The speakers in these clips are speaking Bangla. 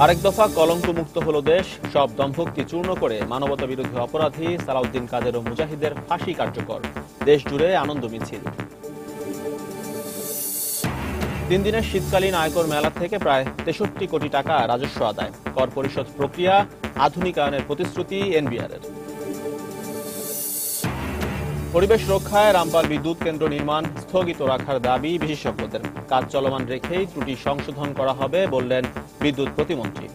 আরেক দফা কলঙ্কমুক্ত হলো দেশ, সব দম্ভক্তি চূর্ণ করে মানবতা বিরোধী অপরাধী সালাউদ্দিন কাদের ও মুজাহিদের ফাঁসি কার্যকর, দেশ জুড়ে আনন্দ মিছিল। 3 দিনের শীতকালীন আয়কর মেলা থেকে প্রায় 63 কোটি টাকা রাজস্ব আদায়, কর পরিশোধ প্রক্রিয়া আধুনিকায়নের প্রতিশ্রুতি এনবিআরের। পরিবেশ রক্ষায় রামপাল বিদ্যুৎ কেন্দ্র নির্মাণ স্থগিত রাখার দাবি বিশেষজ্ঞদের, কাজ চলমান রেখেই ত্রুটি সংশোধন করা হবে বললেন বিদ্যুৎ প্রতিমন্ত্রী।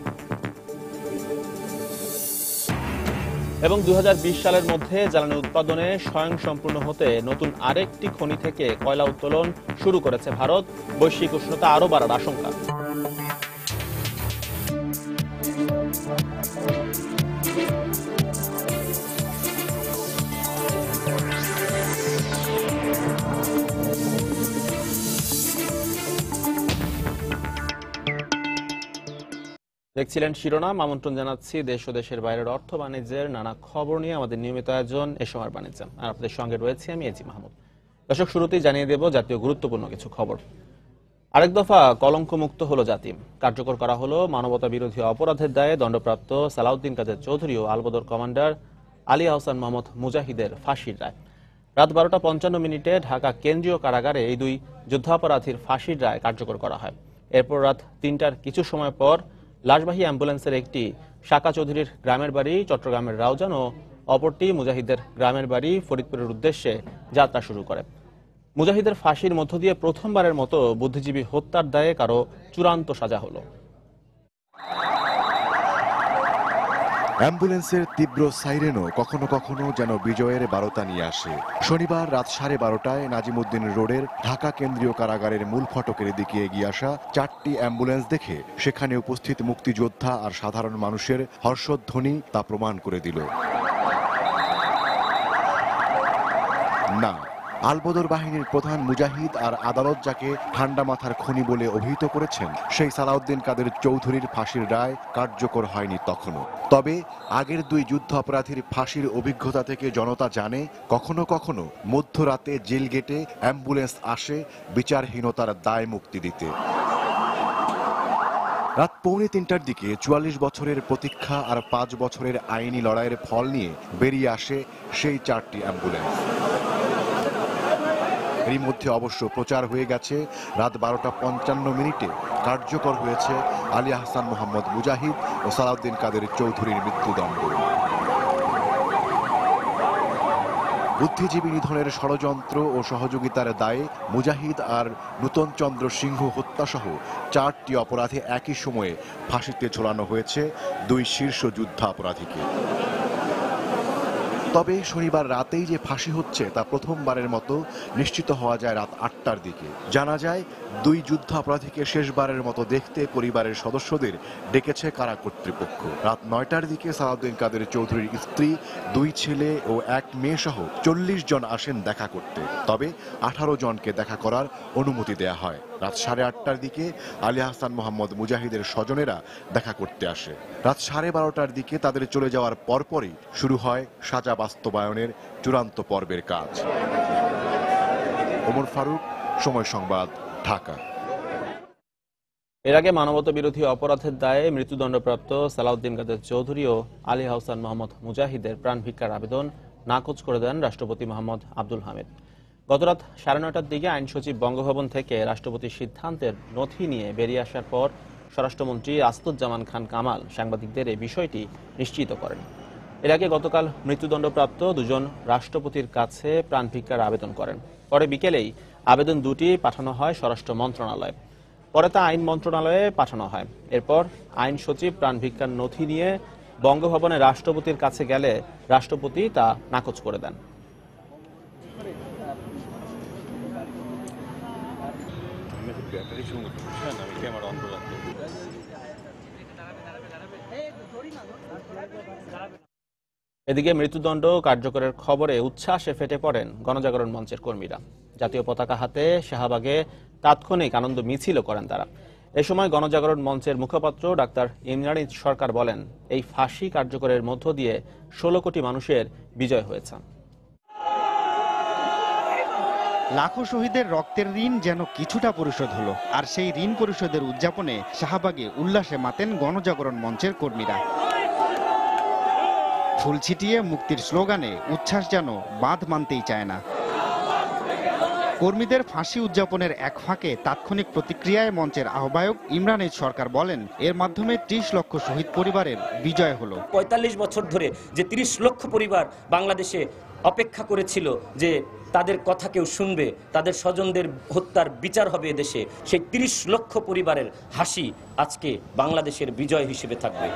এবং 2020 সালের মধ্যে জ্বালানি উৎপাদনে স্বয়ংসম্পূর্ণ হতে নতুন আরেকটি খনি থেকে কয়লা উত্তোলন শুরু করেছে ভারত, বৈশ্বিক উষ্ণতা আরও বাড়ার আশঙ্কা। দেখছিলেন শিরোনাম। আমন্ত্রণ জানাচ্ছি দেশ ও দেশের বাইরের অর্থ বাণিজ্যের নানা খবর নিয়ে আমাদের নিয়মিত আয়োজন এ সময়ের বাণিজ্য। আর আপনাদের সঙ্গে রয়েছে আমি এজি মাহমুদ। দর্শক, শুরুতেই জানিয়ে দেব জাতীয় গুরুত্বপূর্ণ কিছু খবর। আরেক দফা কলঙ্কমুক্ত হলো জাতি, কার্যকর করা হলো মানবতা বিরোধী অপরাধের দায়ে দণ্ডপ্রাপ্ত সালাউদ্দিন কাদের চৌধুরী ও আলবদর কমান্ডার আলী আহসান মোহাম্মদ মুজাহিদের ফাঁসির রায়। রাত 12টা 55 ঢাকা কেন্দ্রীয় কারাগারে এই দুই যুদ্ধাপরাধীর ফাঁসির রায় কার্যকর করা হয়। এরপর রাত 3টার কিছু সময় পর লাশবাহী অ্যাম্বুলেন্সের একটি শাকা চৌধুরীর গ্রামের বাড়ি চট্টগ্রামের রাউজান ও অপরটি মুজাহিদের গ্রামের বাড়ি ফরিদপুরের উদ্দেশ্যে যাত্রা শুরু করে। মুজাহিদের ফাঁসির মধ্য দিয়ে প্রথমবারের মতো বুদ্ধিজীবী হত্যার দায়ে কারো চূড়ান্ত সাজা হলো। অ্যাম্বুলেন্সের তীব্র সাইরেনও কখনো কখনো যেন বিজয়ের বারতা নিয়ে আসে। শনিবার রাত 12:30টায় নাজিমউদ্দিন রোডের ঢাকা কেন্দ্রীয় কারাগারের মূল ফটকের দিকে এগিয়ে আসা 4টি অ্যাম্বুলেন্স দেখে সেখানে উপস্থিত মুক্তিযোদ্ধা আর সাধারণ মানুষের হর্ষধ্বনি তা প্রমাণ করে দিল। না, আলবদর বাহিনীর প্রধান মুজাহিদ আর আদালত যাকে ঠান্ডা মাথার খনি বলে অভিহিত করেছেন, সেই সালাউদ্দিন কাদের চৌধুরীর ফাঁসির রায় কার্যকর হয়নি তখনও। তবে আগের দুই যুদ্ধ অপরাধীর ফাঁসির অভিজ্ঞতা থেকে জনতা জানে, কখনো কখনো মধ্যরাতে জেল গেটে অ্যাম্বুলেন্স আসে বিচারহীনতার দায় মুক্তি দিতে। রাত 2:45টার দিকে 44 বছরের প্রতীক্ষা আর 5 বছরের আইনি লড়াইয়ের ফল নিয়ে বেরিয়ে আসে সেই 4টি অ্যাম্বুলেন্স। এরই মধ্যে অবশ্য প্রচার হয়ে গেছে রাত 12টা 55 কার্যকর হয়েছে আলী আহসান মোহাম্মদ মুজাহিদ ও সালাউদ্দিন কাদের চৌধুরীর মৃত্যুদণ্ড। বুদ্ধিজীবী নিধনের ষড়যন্ত্র ও সহযোগিতার দায়ে মুজাহিদ আর নূতন চন্দ্র সিংহ হত্যাসহ 4টি অপরাধে একই সময়ে ফাঁসিতে ঝোলানো হয়েছে দুই শীর্ষ যুদ্ধাপরাধীকে। তবে শনিবার রাতেই যে ফাঁসি হচ্ছে তা প্রথমবারের মতো নিশ্চিত হওয়া যায় রাত 8টার দিকে। জানা যায়, দুই যুদ্ধাপরাধীকে শেষবারের মতো দেখতে পরিবারের সদস্যদের ডেকেছে কারা কর্তৃপক্ষ। রাত 9টার দিকে সালাউদ্দিন কাদের চৌধুরীর স্ত্রী, 2 ছেলে ও 1 মেয়ে সহ 40 জন আসেন দেখা করতে। তবে 18 জনকে দেখা করার অনুমতি দেয়া হয়। রাত 8:30টার দিকে আলী আহসান মোহাম্মদ মুজাহিদের স্বজনেরা দেখা করতে আসে। রাত 12:30টার দিকে তাদের চলে যাওয়ার পরপরই শুরু হয় সাজা বাস্তবায়নের চূড়ান্ত পর্বের কাজ। ওমর ফারুক, সময় সংবাদ, ঢাকা। এর আগে মানবতা বিরোধী অপরাধের দায়ে মৃত্যুদণ্ডপ্রাপ্ত সালাউদ্দিন কাদের চৌধুরী ও আলী আহসান মোহাম্মদ মুজাহিদের প্রাণ ভিক্ষার আবেদন নাকচ করে দেন রাষ্ট্রপতি মোহাম্মদ আব্দুল হামিদ। গতরাত 9:30টার দিকে আইন সচিব বঙ্গভবন থেকে রাষ্ট্রপতির সিদ্ধান্তের নথি নিয়ে বেরিয়ে আসার পর স্বরাষ্ট্রমন্ত্রী আসাদুজ্জামান খান কামাল সাংবাদিকদের এই বিষয়টি নিশ্চিত করেন। এর আগে গতকাল মৃত্যুদণ্ডপ্রাপ্ত দুজন রাষ্ট্রপতির কাছে প্রাণ ভিক্ষার আবেদন করেন। পরে বিকেলেই আবেদন দুটি পাঠানো হয় স্বরাষ্ট্র মন্ত্রণালয়ে। পরে তা আইন মন্ত্রণালয়ে পাঠানো হয়। এরপর আইন সচিব প্রাণ ভিক্ষার নথি নিয়ে বঙ্গভবনে রাষ্ট্রপতির কাছে গেলে রাষ্ট্রপতি তা নাকচ করে দেন। এদিকে মৃত্যুদণ্ড কার্যকরের খবরে উচ্ছ্বাসে ফেটে পড়েন গণজাগরণ মঞ্চের কর্মীরা। জাতীয় পতাকা হাতে শাহবাগে তাৎক্ষণিক আনন্দ মিছিল করেন তারা। এ সময় গণজাগরণ মঞ্চের মুখপাত্র ডাক্তার ইমরান সরকার বলেন, এই ফাঁসি কার্যকরের মধ্য দিয়ে 16 কোটি মানুষের বিজয় হয়েছে। লাখো শহীদের রক্তের ঋণ যেন কিছুটা পরিশোধ হলো, আর সেই ঋণ পরিশোধের উদযাপনে শাহবাগে উল্লাসে মাতেন গণজাগরণ মঞ্চের কর্মীরা। ফুল ছিটিয়ে মুক্তির স্লোগানে উচ্ছ্বাস যেন বাঁধ মানতেই চায় না। কর্মীদের ফাঁসি উদযাপনের এক ফাঁকে তাৎক্ষণিক প্রতিক্রিয়ায় মঞ্চের আহ্বায়ক ইমরান এইচ সরকার বলেন, এর মাধ্যমে ৩০ লক্ষ শহীদ পরিবারের বিজয় হলো। ৪৫ বছর ধরে যে ৩০ লক্ষ পরিবার বাংলাদেশে অপেক্ষা করেছিল যে তাদের কথা কেউ শুনবে, তাদের স্বজনদের হত্যার বিচার হবে এদেশে, সেই ৩০ লক্ষ পরিবারের হাসি আজকে বাংলাদেশের বিজয় হিসেবে থাকবে।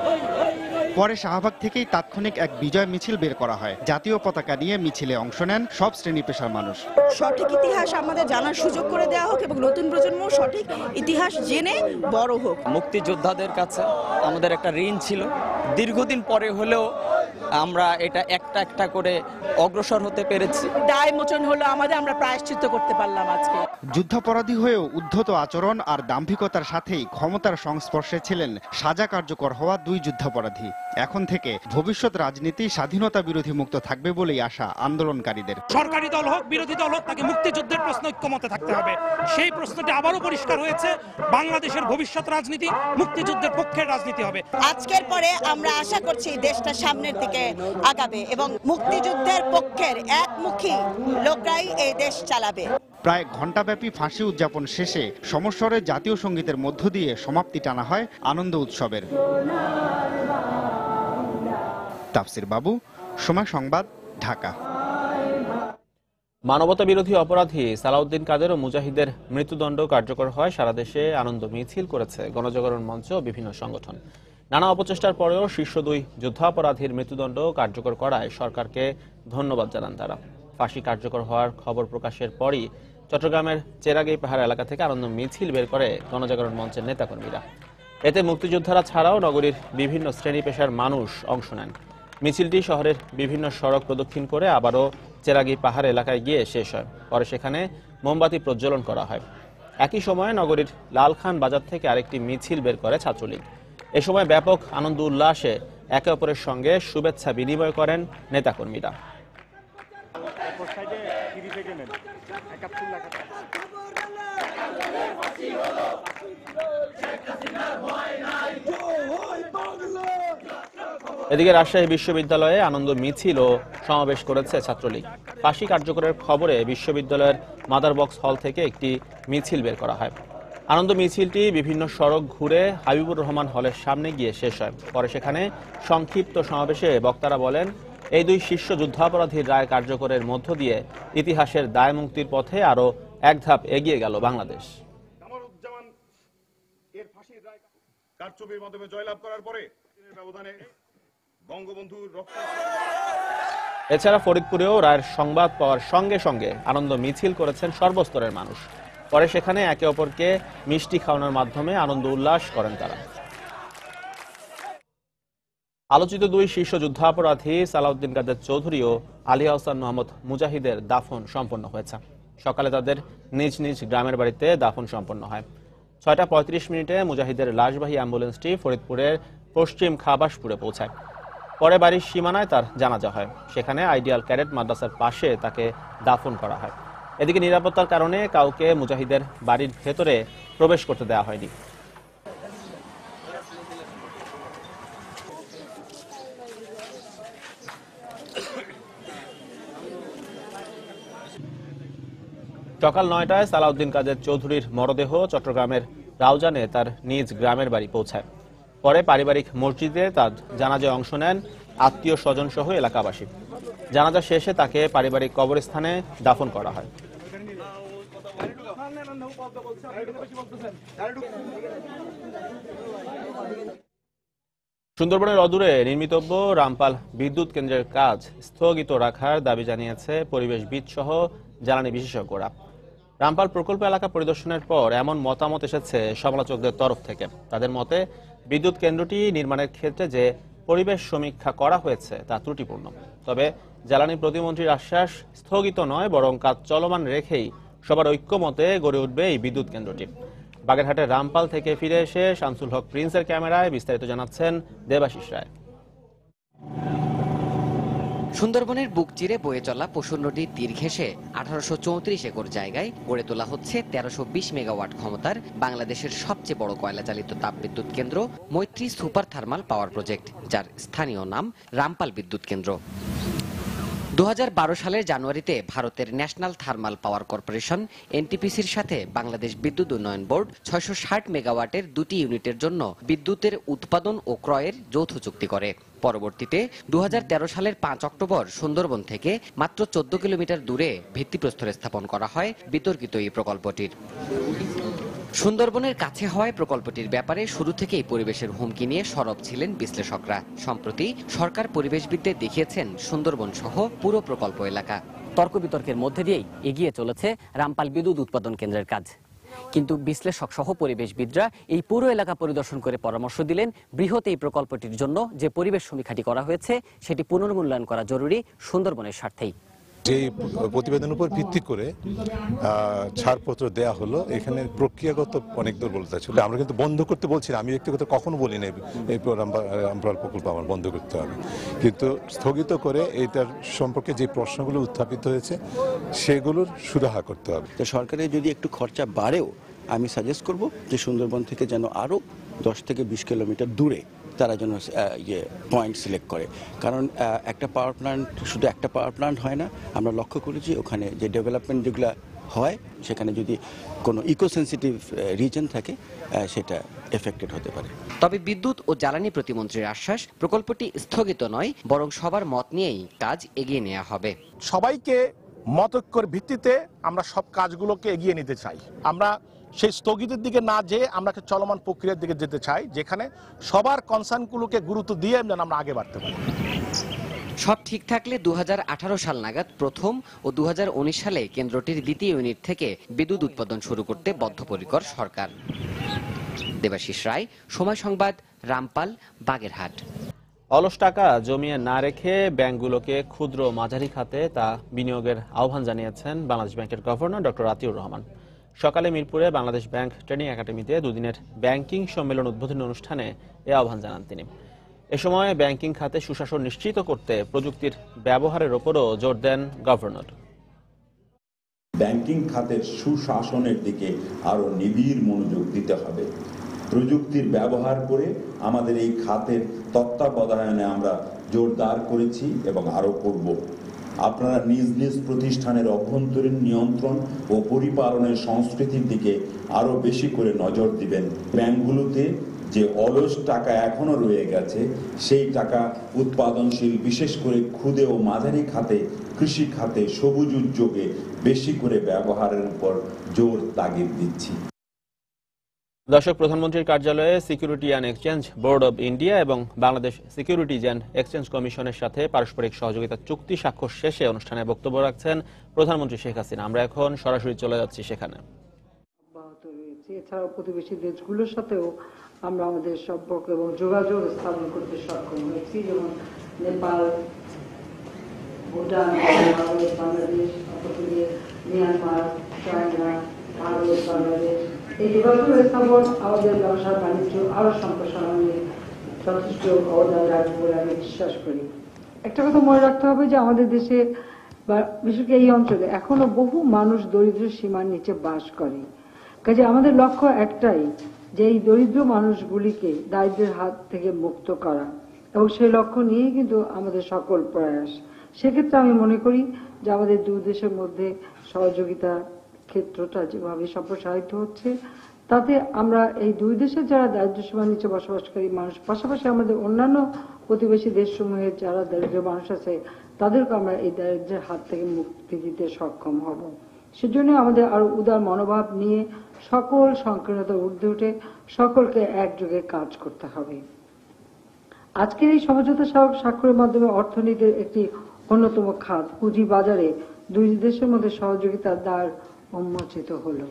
পরে শাহবাগ থেকেই তাৎক্ষণিক এক বিজয় মিছিল বের করা হয়। জাতীয় পতাকা নিয়ে মিছিলে অংশ নেন সব শ্রেণী পেশার মানুষ। সঠিক ইতিহাস আমাদের জানার সুযোগ করে দেওয়া হোক এবং নতুন প্রজন্ম সঠিক ইতিহাস জেনে বড় হোক। মুক্তিযোদ্ধাদের কাছে আমাদের একটা ঋণ ছিল, দীর্ঘদিন পরে হলেও আমরা এটা একটা একটা করে অগ্রসর হতে পেরেছি। দায় মোচন হলো আমাদের, আমরা প্রায়শ্চিত্ত করতে পারলাম আজকে। যুদ্ধাপরাধী হয়েও উদ্ধত আচরণ আর দাম্ভিকতার সাথেই ক্ষমতার সংস্পর্শে ছিলেন সাজা কার্যকর হওয়া 2 যুদ্ধাপরাধী। এখন থেকে ভবিষ্যৎ রাজনীতি স্বাধীনতা বিরোধী মুক্ত থাকবে বলেই আশা আন্দোলনকারীদের। সরকারি দল হোক বিরোধী দল হোক, তাকে মুক্তিযুদ্ধের প্রশ্ন ঐক্যমতে থাকতে হবে। সেই প্রশ্নটি আবারও পরিষ্কার হয়েছে, বাংলাদেশের ভবিষ্যৎ রাজনীতি মুক্তিযুদ্ধের পক্ষের রাজনীতি হবে। আজকের পরে আমরা আশা করছি দেশটা সামনের দিকে আগাবে এবং মুক্তিযুদ্ধের পক্ষের একমুখী লোকরাই এই দেশ চালাবে। প্রায় ঘণ্টাব্যাপী ফাঁসি উদযাপন শেষে সমস্বরে জাতীয় সঙ্গীতের মধ্য দিয়ে সমাপ্তি টানা হয় আনন্দ উৎসবের। তাফসির বাবু, সময় সংবাদ, ঢাকা। মানবতা বিরোধী অপরাধী সালাউদ্দিন কাদের ও মুজাহিদের মৃত্যুদণ্ড কার্যকর হয় সারা দেশে আনন্দ মিছিল করেছে গণজাগরণ মঞ্চ ও বিভিন্ন সংগঠন। নানা অপচেষ্টার পরেও শীর্ষ 2 যুদ্ধাপরাধীর মৃত্যুদণ্ড কার্যকর করায় সরকারকে ধন্যবাদ জানান তারা। ফাঁসি কার্যকর হওয়ার খবর প্রকাশের পরই চট্টগ্রামের চেরাগী পাহাড় এলাকা থেকে আনন্দ মিছিল বের করে গণজাগরণ মঞ্চের নেতাকর্মীরা। এতে মুক্তিযোদ্ধারা ছাড়াও নগরীর বিভিন্ন শ্রেণী পেশার মানুষ অংশ নেন। মিছিলটি শহরের বিভিন্ন সড়ক প্রদক্ষিণ করে আবারও চেরাগী পাহাড় এলাকায় গিয়ে শেষ হয়। পরে সেখানে মোমবাতি প্রজ্বলন করা হয়। একই সময়ে নগরীর লালখান বাজার থেকে আরেকটি মিছিল বের করে ছাত্রলীগ। এ সময় ব্যাপক আনন্দ উল্লাসে একে অপরের সঙ্গে শুভেচ্ছা বিনিময় করেন নেতাকর্মীরা। এদিকে রাজশাহী বিশ্ববিদ্যালয়ে আনন্দ মিছিল ও সমাবেশ করেছে ছাত্রলীগ। ফাঁসি কার্যকরের খবরে বিশ্ববিদ্যালয়ের মাদার বক্স হল থেকে একটি মিছিল বের করা হয়। আনন্দ মিছিলটি বিভিন্ন সড়ক ঘুরে হাবিবুর রহমান হলের সামনে গিয়ে শেষ হয়। পরে সেখানে সংক্ষিপ্ত সমাবেশে বক্তারা বলেন, এই 2 শীর্ষ যুদ্ধাপরাধীর রায় কার্যকরের মধ্য দিয়ে ইতিহাসের দায় মুক্তির পথে আরও এক ধাপ এগিয়ে গেল বাংলাদেশ। এর ফাঁসির রায় কারচুপির মাধ্যমে জয়লাভ করার পরে ব্যবধানে বঙ্গবন্ধুর রক্ত। এছাড়া ফরিদপুরেও রায়ের সংবাদ পাওয়ার সঙ্গে সঙ্গে আনন্দ মিছিল করেছেন সর্বস্তরের মানুষ। পরে সেখানে একে অপরকে মিষ্টি খাওয়ানোর মাধ্যমে আনন্দ উল্লাস করেন তারা। আলোচিত 2 শীর্ষ যুদ্ধাপরাধী সালাউদ্দিন কাদের চৌধুরী ও আলী আহসান মোহাম্মদ মুজাহিদের দাফন সম্পন্ন হয়েছে। সকালে তাদের নিজ নিজ গ্রামের বাড়িতে দাফন সম্পন্ন হয়। 6টা 35 মুজাহিদের লাশবাহী অ্যাম্বুলেন্সটি ফরিদপুরের পশ্চিম খাবাসপুরে পৌঁছায়। পরে বাড়ির সীমানায় তার জানাজা হয়। সেখানে আইডিয়াল ক্যাডেট মাদ্রাসার পাশে তাকে দাফন করা হয়। এদিকে নিরাপত্তার কারণে কাউকে মুজাহিদের বাড়ির ভেতরে প্রবেশ করতে দেওয়া হয়নি। সকাল 9টায় সালাউদ্দিন কাদের চৌধুরীর মরদেহ চট্টগ্রামের রাউজানে তার নিজ গ্রামের বাড়ি পৌঁছায়। পরে পারিবারিক মসজিদে তার জানাজায় অংশ নেন আত্মীয় স্বজন সহ এলাকাবাসী। জানাজা শেষে তাকে পারিবারিক কবরস্থানে দাফন করা হয়। সুন্দরবনের অদূরে নির্মিতব্য রামপাল বিদ্যুৎ কেন্দ্রের কাজ স্থগিত রাখার দাবি জানিয়েছে পরিবেশবিদ সহ জ্বালানি বিশেষজ্ঞরা। রামপাল প্রকল্প এলাকা পরিদর্শনের পর এমন মতামত এসেছে সমালোচকদের তরফ থেকে। তাদের মতে বিদ্যুৎ কেন্দ্রটি নির্মাণের ক্ষেত্রে যে পরিবেশ সমীক্ষা করা হয়েছে তা ত্রুটিপূর্ণ। তবে জ্বালানি প্রতিমন্ত্রীর আশ্বাস, স্থগিত নয় বরং কাজ চলমান রেখেই সবার ঐক্যমতে গড়ে উঠবে এই বিদ্যুৎ কেন্দ্রটি। বাগেরহাটের রামপাল থেকে ফিরে এসে শামসুল হক প্রিন্সের ক্যামেরায় বিস্তারিত জানাচ্ছেন দেবাশিস রায়। সুন্দরবনের বুক চিরে বয়ে চলা পশুর নদীর তীর ঘেঁষে 1834 একর জায়গায় গড়ে তোলা হচ্ছে 1320 মেগাওয়াট ক্ষমতার বাংলাদেশের সবচেয়ে বড় কয়লা চালিত তাপবিদ্যুৎ কেন্দ্র মৈত্রী সুপার থার্মাল পাওয়ার প্রজেক্ট, যার স্থানীয় নাম রামপাল বিদ্যুৎ কেন্দ্র। 2012 সালের জানুয়ারিতে ভারতের ন্যাশনাল থার্মাল পাওয়ার কর্পোরেশন এনটিপিসির সাথে বাংলাদেশ বিদ্যুৎ উন্নয়ন বোর্ড 660 মেগাওয়াটের দুটি ইউনিটের জন্য বিদ্যুতের উৎপাদন ও ক্রয়ের যৌথ চুক্তি করে। পরবর্তীতে 2013 সালের 5 অক্টোবর সুন্দরবন থেকে মাত্র 14 কিলোমিটার দূরে ভিত্তিপ্রস্তর স্থাপন করা হয় বিতর্কিত এই প্রকল্পটির। সুন্দরবনের কাছে হওয়ায় প্রকল্পটির ব্যাপারে শুরু থেকেই পরিবেশের হুমকি নিয়ে সরব ছিলেন বিশ্লেষকরা। সম্প্রতি সরকার পরিবেশবিদদের দেখিয়েছেন সুন্দরবন সহ পুরো প্রকল্প এলাকা। তর্ক বিতর্কের মধ্যে দিয়েই এগিয়ে চলেছে রামপাল বিদ্যুৎ উৎপাদন কেন্দ্রের কাজ। কিন্তু বিশ্লেষক সহ পরিবেশবিদরা এই পুরো এলাকা পরিদর্শন করে পরামর্শ দিলেন, বৃহৎ এই প্রকল্পটির জন্য যে পরিবেশ সমীক্ষাটি করা হয়েছে সেটি পুনর্মূল্যায়ন করা জরুরি সুন্দরবনের স্বার্থেই। যে প্রতিবেদনের উপর ভিত্তি করে ছাড়পত্র দেয়া হলো, এখানে প্রক্রিয়াগত অনেক দুর্বলতা ছিল। আমরা কিন্তু বন্ধ করতে বলছি না, আমি ব্যক্তিগত কখনো বলি না এই রামপাল প্রকল্প আমার বন্ধ করতে হবে, কিন্তু স্থগিত করে এটার সম্পর্কে যে প্রশ্নগুলো উত্থাপিত হয়েছে সেগুলোর সুরাহা করতে হবে। তো সরকারের যদি একটু খরচা বাড়েও আমি সাজেস্ট করব যে সুন্দরবন থেকে যেন আরও 10 থেকে 20 কিলোমিটার দূরে তারা যেন পয়েন্ট সিলেক্ট করে। কারণ একটা পাওয়ার প্ল্যান্ট শুধু একটা পাওয়ার প্ল্যান্ট হয় না, আমরা লক্ষ্য করেছি ওখানে যে ডেভেলপমেন্ট যেগুলো হয় সেখানে যদি কোনো ইকোসেন্সিটিভ রিজন থাকে সেটা এফেক্টেড হতে পারে। তবে বিদ্যুৎ ও জ্বালানি প্রতিমন্ত্রীর আশ্বাস, প্রকল্পটি স্থগিত নয়, বরং সবার মত নিয়েই কাজ এগিয়ে নেওয়া হবে। সবাইকে মতৈক্যের ভিত্তিতে আমরা সব কাজগুলোকে এগিয়ে নিতে চাই। আমরা সেই স্থগিতের দিকে না যেয়ে আমরা চলমান প্রক্রিয়ার দিকে যেতে চাই, যেখানে সবার কনসার্নগুলোকে গুরুত্ব দিয়ে যেন আমরা আগে বাড়তে পারি। সব ঠিক থাকলে 2018 সাল নাগাদ প্রথম ও 2019 সালে কেন্দ্রটির দ্বিতীয় ইউনিট থেকে বিদ্যুৎ উৎপাদন শুরু করতে বদ্ধপরিকর সরকার। দেবাশিস রায়, সময় সংবাদ, রামপাল, বাগেরহাট। অলস টাকা জমিয়ে না রেখে ব্যাংকগুলোকে ক্ষুদ্র মাঝারি খাতে তা বিনিয়োগের আহ্বান জানিয়েছেন বাংলাদেশ ব্যাংকের গভর্নর ডক্টর আতিউর রহমান। সকালে মিরপুরে বাংলাদেশ ব্যাংক ট্রেনিং একাডেমিতে দুদিনের ব্যাংকিং সম্মেলন উদ্বোধনী অনুষ্ঠানে এ আহ্বান জানান তিনি। এ সময় ব্যাংকিং খাতে সুশাসন নিশ্চিত করতে প্রযুক্তির ব্যবহারের ওপরও জোর দেন গভর্নর। ব্যাংকিং খাতের সুশাসনের দিকে আরো নিবিড় মনোযোগ দিতে হবে। প্রযুক্তির ব্যবহার করে আমাদের এই খাতের তত্ত্বাবধানে আমরা জোরদার করেছি এবং আরো করব। আপনারা নিজ নিজ প্রতিষ্ঠানের অভ্যন্তরীণ নিয়ন্ত্রণ ও পরিপালনের সংস্কৃতির দিকে আরো বেশি করে নজর দিবেন। ব্যাংকগুলোতে যে অলস টাকা এখনো রয়ে গেছে সেই টাকা উৎপাদনশীল, বিশেষ করে ক্ষুদে ও মাঝারি খাতে, কৃষি খাতে, সবুজ উদ্যোগে বেশি করে ব্যবহারের উপর জোর তাগিদ দিচ্ছি। দর্শক, প্রধানমন্ত্রীর কার্যালয়ে security and exchange board of India এবং বাংলাদেশ সিকিউরিটিজ অ্যান্ড এক্সচেঞ্জ কমিশনের সাথে পারস্পরিক সহযোগিতা চুক্তি স্বাক্ষর শেষে অনুষ্ঠানে বক্তব্য রাখছেন প্রধানমন্ত্রী শেখ হাসিনা। আমরা এখন সরাসরি চলে যাচ্ছি সেখানে। এছাড়াও প্রতিবেশী দেশগুলোর সাথেও আমরা আমাদের সম্পর্ক এবং যোগাযোগ স্থাপন করতে সক্ষম হয়েছি, যেমন নেপাল, ভুটান, বাংলাদেশ, মিয়ানমার, চায়না, ভারত, বাংলাদেশ। এই যোগাযোগ স্থাপন আমাদের ব্যবসা বাণিজ্য আরো সম্প্রসারণে যথেষ্ট অবদান রাখবে বলে আমি বিশ্বাস করি। একটা কথা মনে রাখতে হবে যে আমাদের দেশে বা বিশেষ করে এই অঞ্চলে এখনো বহু মানুষ দরিদ্র সীমার নিচে বাস করে। কাজে আমাদের লক্ষ্য একটাই, যে এই দরিদ্র মানুষগুলিকে দারিদ্র্যের হাত থেকে মুক্ত করা, এবং সেই লক্ষ্য নিয়েই কিন্তু আমাদের সকল প্রয়াস। সেক্ষেত্রে আমি মনে করি যে আমাদের দুই দেশের মধ্যে সহযোগিতা ক্ষেত্রটা যেভাবে সম্প্রসারিত হচ্ছে, তাতে আমরা এই দুই দেশের যারা দারিদ্র্য সীমার নিচে বসবাসকারী মানুষ, পাশাপাশি আমাদের অন্যান্য প্রতিবেশী দেশসমূহের যারা দারিদ্র মানুষ আছে, তাদেরকে আমরা এই দারিদ্র্যের হাত থেকে মুক্তি দিতে সক্ষম হব। সেজন্য আমাদের আরো উদার মনোভাব নিয়ে সকল সংকীর্ণতার ঊর্ধ্বে উঠে সকলকে একযোগে কাজ করতে হবে। আজকের এই সমঝোতা স্বাক্ষরের মাধ্যমে অর্থনীতির একটি অন্যতম খাত পুঁজি বাজারে দুই দেশের মধ্যে সহযোগিতার দ্বার উন্মোচিত হলো।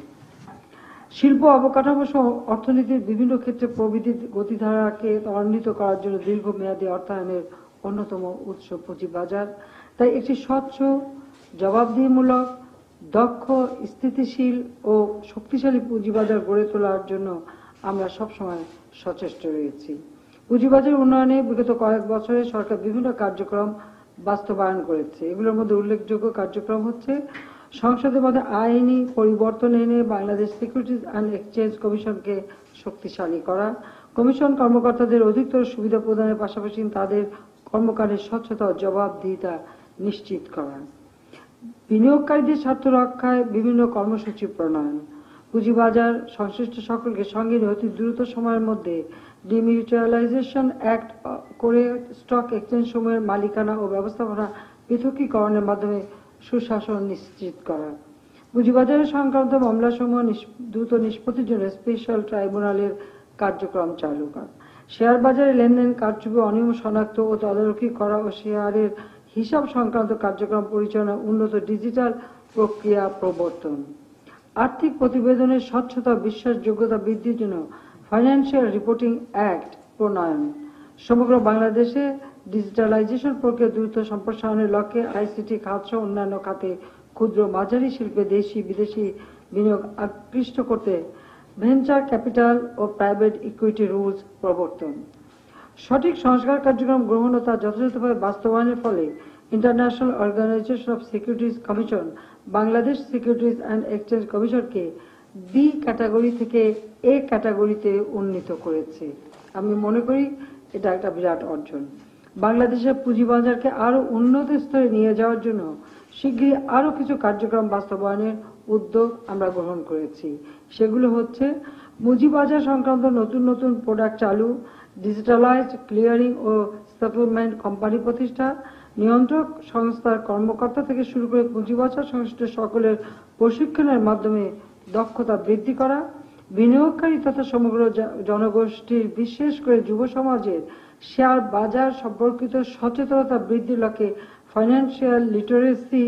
শিল্প অবকাঠামো সহ অর্থনীতির বিভিন্ন ক্ষেত্রে প্রবৃদ্ধির গতিধারাকে ত্বরান্বিত করার জন্য দীর্ঘমেয়াদী অর্থায়নের অন্যতম উৎস পুঁজিবাজার। তাই একটি স্বচ্ছ, জবাবদিহিমূলক, দক্ষ, স্থিতিশীল ও শক্তিশালী পুঁজিবাজার গড়ে তোলার জন্য আমরা সবসময় সচেষ্ট রয়েছি। পুঁজিবাজার উন্নয়নে বিগত কয়েক বছরে সরকার বিভিন্ন কার্যক্রম বাস্তবায়ন করেছে। এগুলোর মধ্যে উল্লেখযোগ্য কার্যক্রম হচ্ছে সংসদের মধ্যে আইনি পরিবর্তন এনে বাংলাদেশ সিকিউরিটিজ অ্যান্ড এক্সচেঞ্জ কমিশনকে শক্তিশালী করা, কমিশন কর্মকর্তাদের অধিকতর সুবিধা প্রদানের পাশাপাশি তাদের কর্মকাণ্ডের স্বচ্ছতা ও জবাবদিহিতা নিশ্চিত করা, বিনিয়োগকারীদের স্বার্থ রক্ষায় বিভিন্ন কর্মসূচি প্রণয়ন, পুঁজিবাজার সংশ্লিষ্ট সকলকে সঙ্গে নিয়ে অতি দ্রুত সময়ের মধ্যে ডিমিউচুয়ালাইজেশন অ্যাক্ট করে স্টক এক্সচেঞ্জ সমূহের মালিকানা ও ব্যবস্থাপনা পৃথকীকরণের মাধ্যমে সুশাসন নিশ্চিত করা, পুঁজিবাজারের সংক্রান্ত মামলাসমূহ দ্রুত নিষ্পত্তির জন্য স্পেশাল ট্রাইব্যুনালের কার্যক্রম চালু করা, শেয়ার বাজারে লেনদেন কারচুপি অনিয়ম শনাক্ত ও তদারকি করা ও শেয়ারের হিসাব সংক্রান্ত কার্যক্রম পরিচালনা উন্নত ডিজিটাল প্রক্রিয়া প্রবর্তন, আর্থিক প্রতিবেদনের স্বচ্ছতা ও বিশ্বাসযোগ্যতা বৃদ্ধির জন্য ফাইন্যান্সিয়াল রিপোর্টিং অ্যাক্ট প্রণয়ন, সমগ্র বাংলাদেশে ডিজিটালাইজেশন প্রক্রিয়া দ্রুত সম্প্রসারণের লক্ষ্যে আইসিটি খাত সহ অন্যান্য খাতে ক্ষুদ্র মাঝারি শিল্পে দেশি বিদেশি বিনিয়োগ আকৃষ্ট করতে ভেঞ্চার ক্যাপিটাল ও প্রাইভেট ইকুইটি রুলস প্রবর্তন, সঠিক সংস্কার কার্যক্রম গ্রহণ ও তা যথাযথভাবে বাস্তবায়নের ফলে International Organization of Securities Commission Bangladesh Securities and Exchange কমিশনকে বি ক্যাটাগরি থেকে এ ক্যাটাগরিতে উন্নীত করেছে। আমি মনে করি এটা একটা বিরাট অর্জন। বাংলাদেশের পুঁজিবাজারকে আরো উন্নত স্তরে নিয়ে যাওয়ার জন্য শীঘ্রই আরো কিছু কার্যক্রম বাস্তবায়নের উদ্যোগ আমরা গ্রহণ করেছি। সেগুলো হচ্ছে পুঁজিবাজার সংক্রান্ত নতুন নতুন প্রোডাক্ট চালু, ডিজিটালাইজড ক্লিয়ারিং ও সেটেলমেন্ট কোম্পানি প্রতিষ্ঠা, নিয়ন্ত্রক সংস্থার কর্মকর্তা থেকে শুরু করে পুঁজিবাজার সংশ্লিষ্ট সকলের প্রশিক্ষণের মাধ্যমে দক্ষতা বৃদ্ধি করা, বিনিয়োগকারী তথা সমগ্র জনগোষ্ঠীর বিশেষ করে যুব সমাজের শেয়ার বাজার সম্পর্কিত সচেতনতা বৃদ্ধির লক্ষ্যে ফাইন্যান্সিয়াল লিটারেসি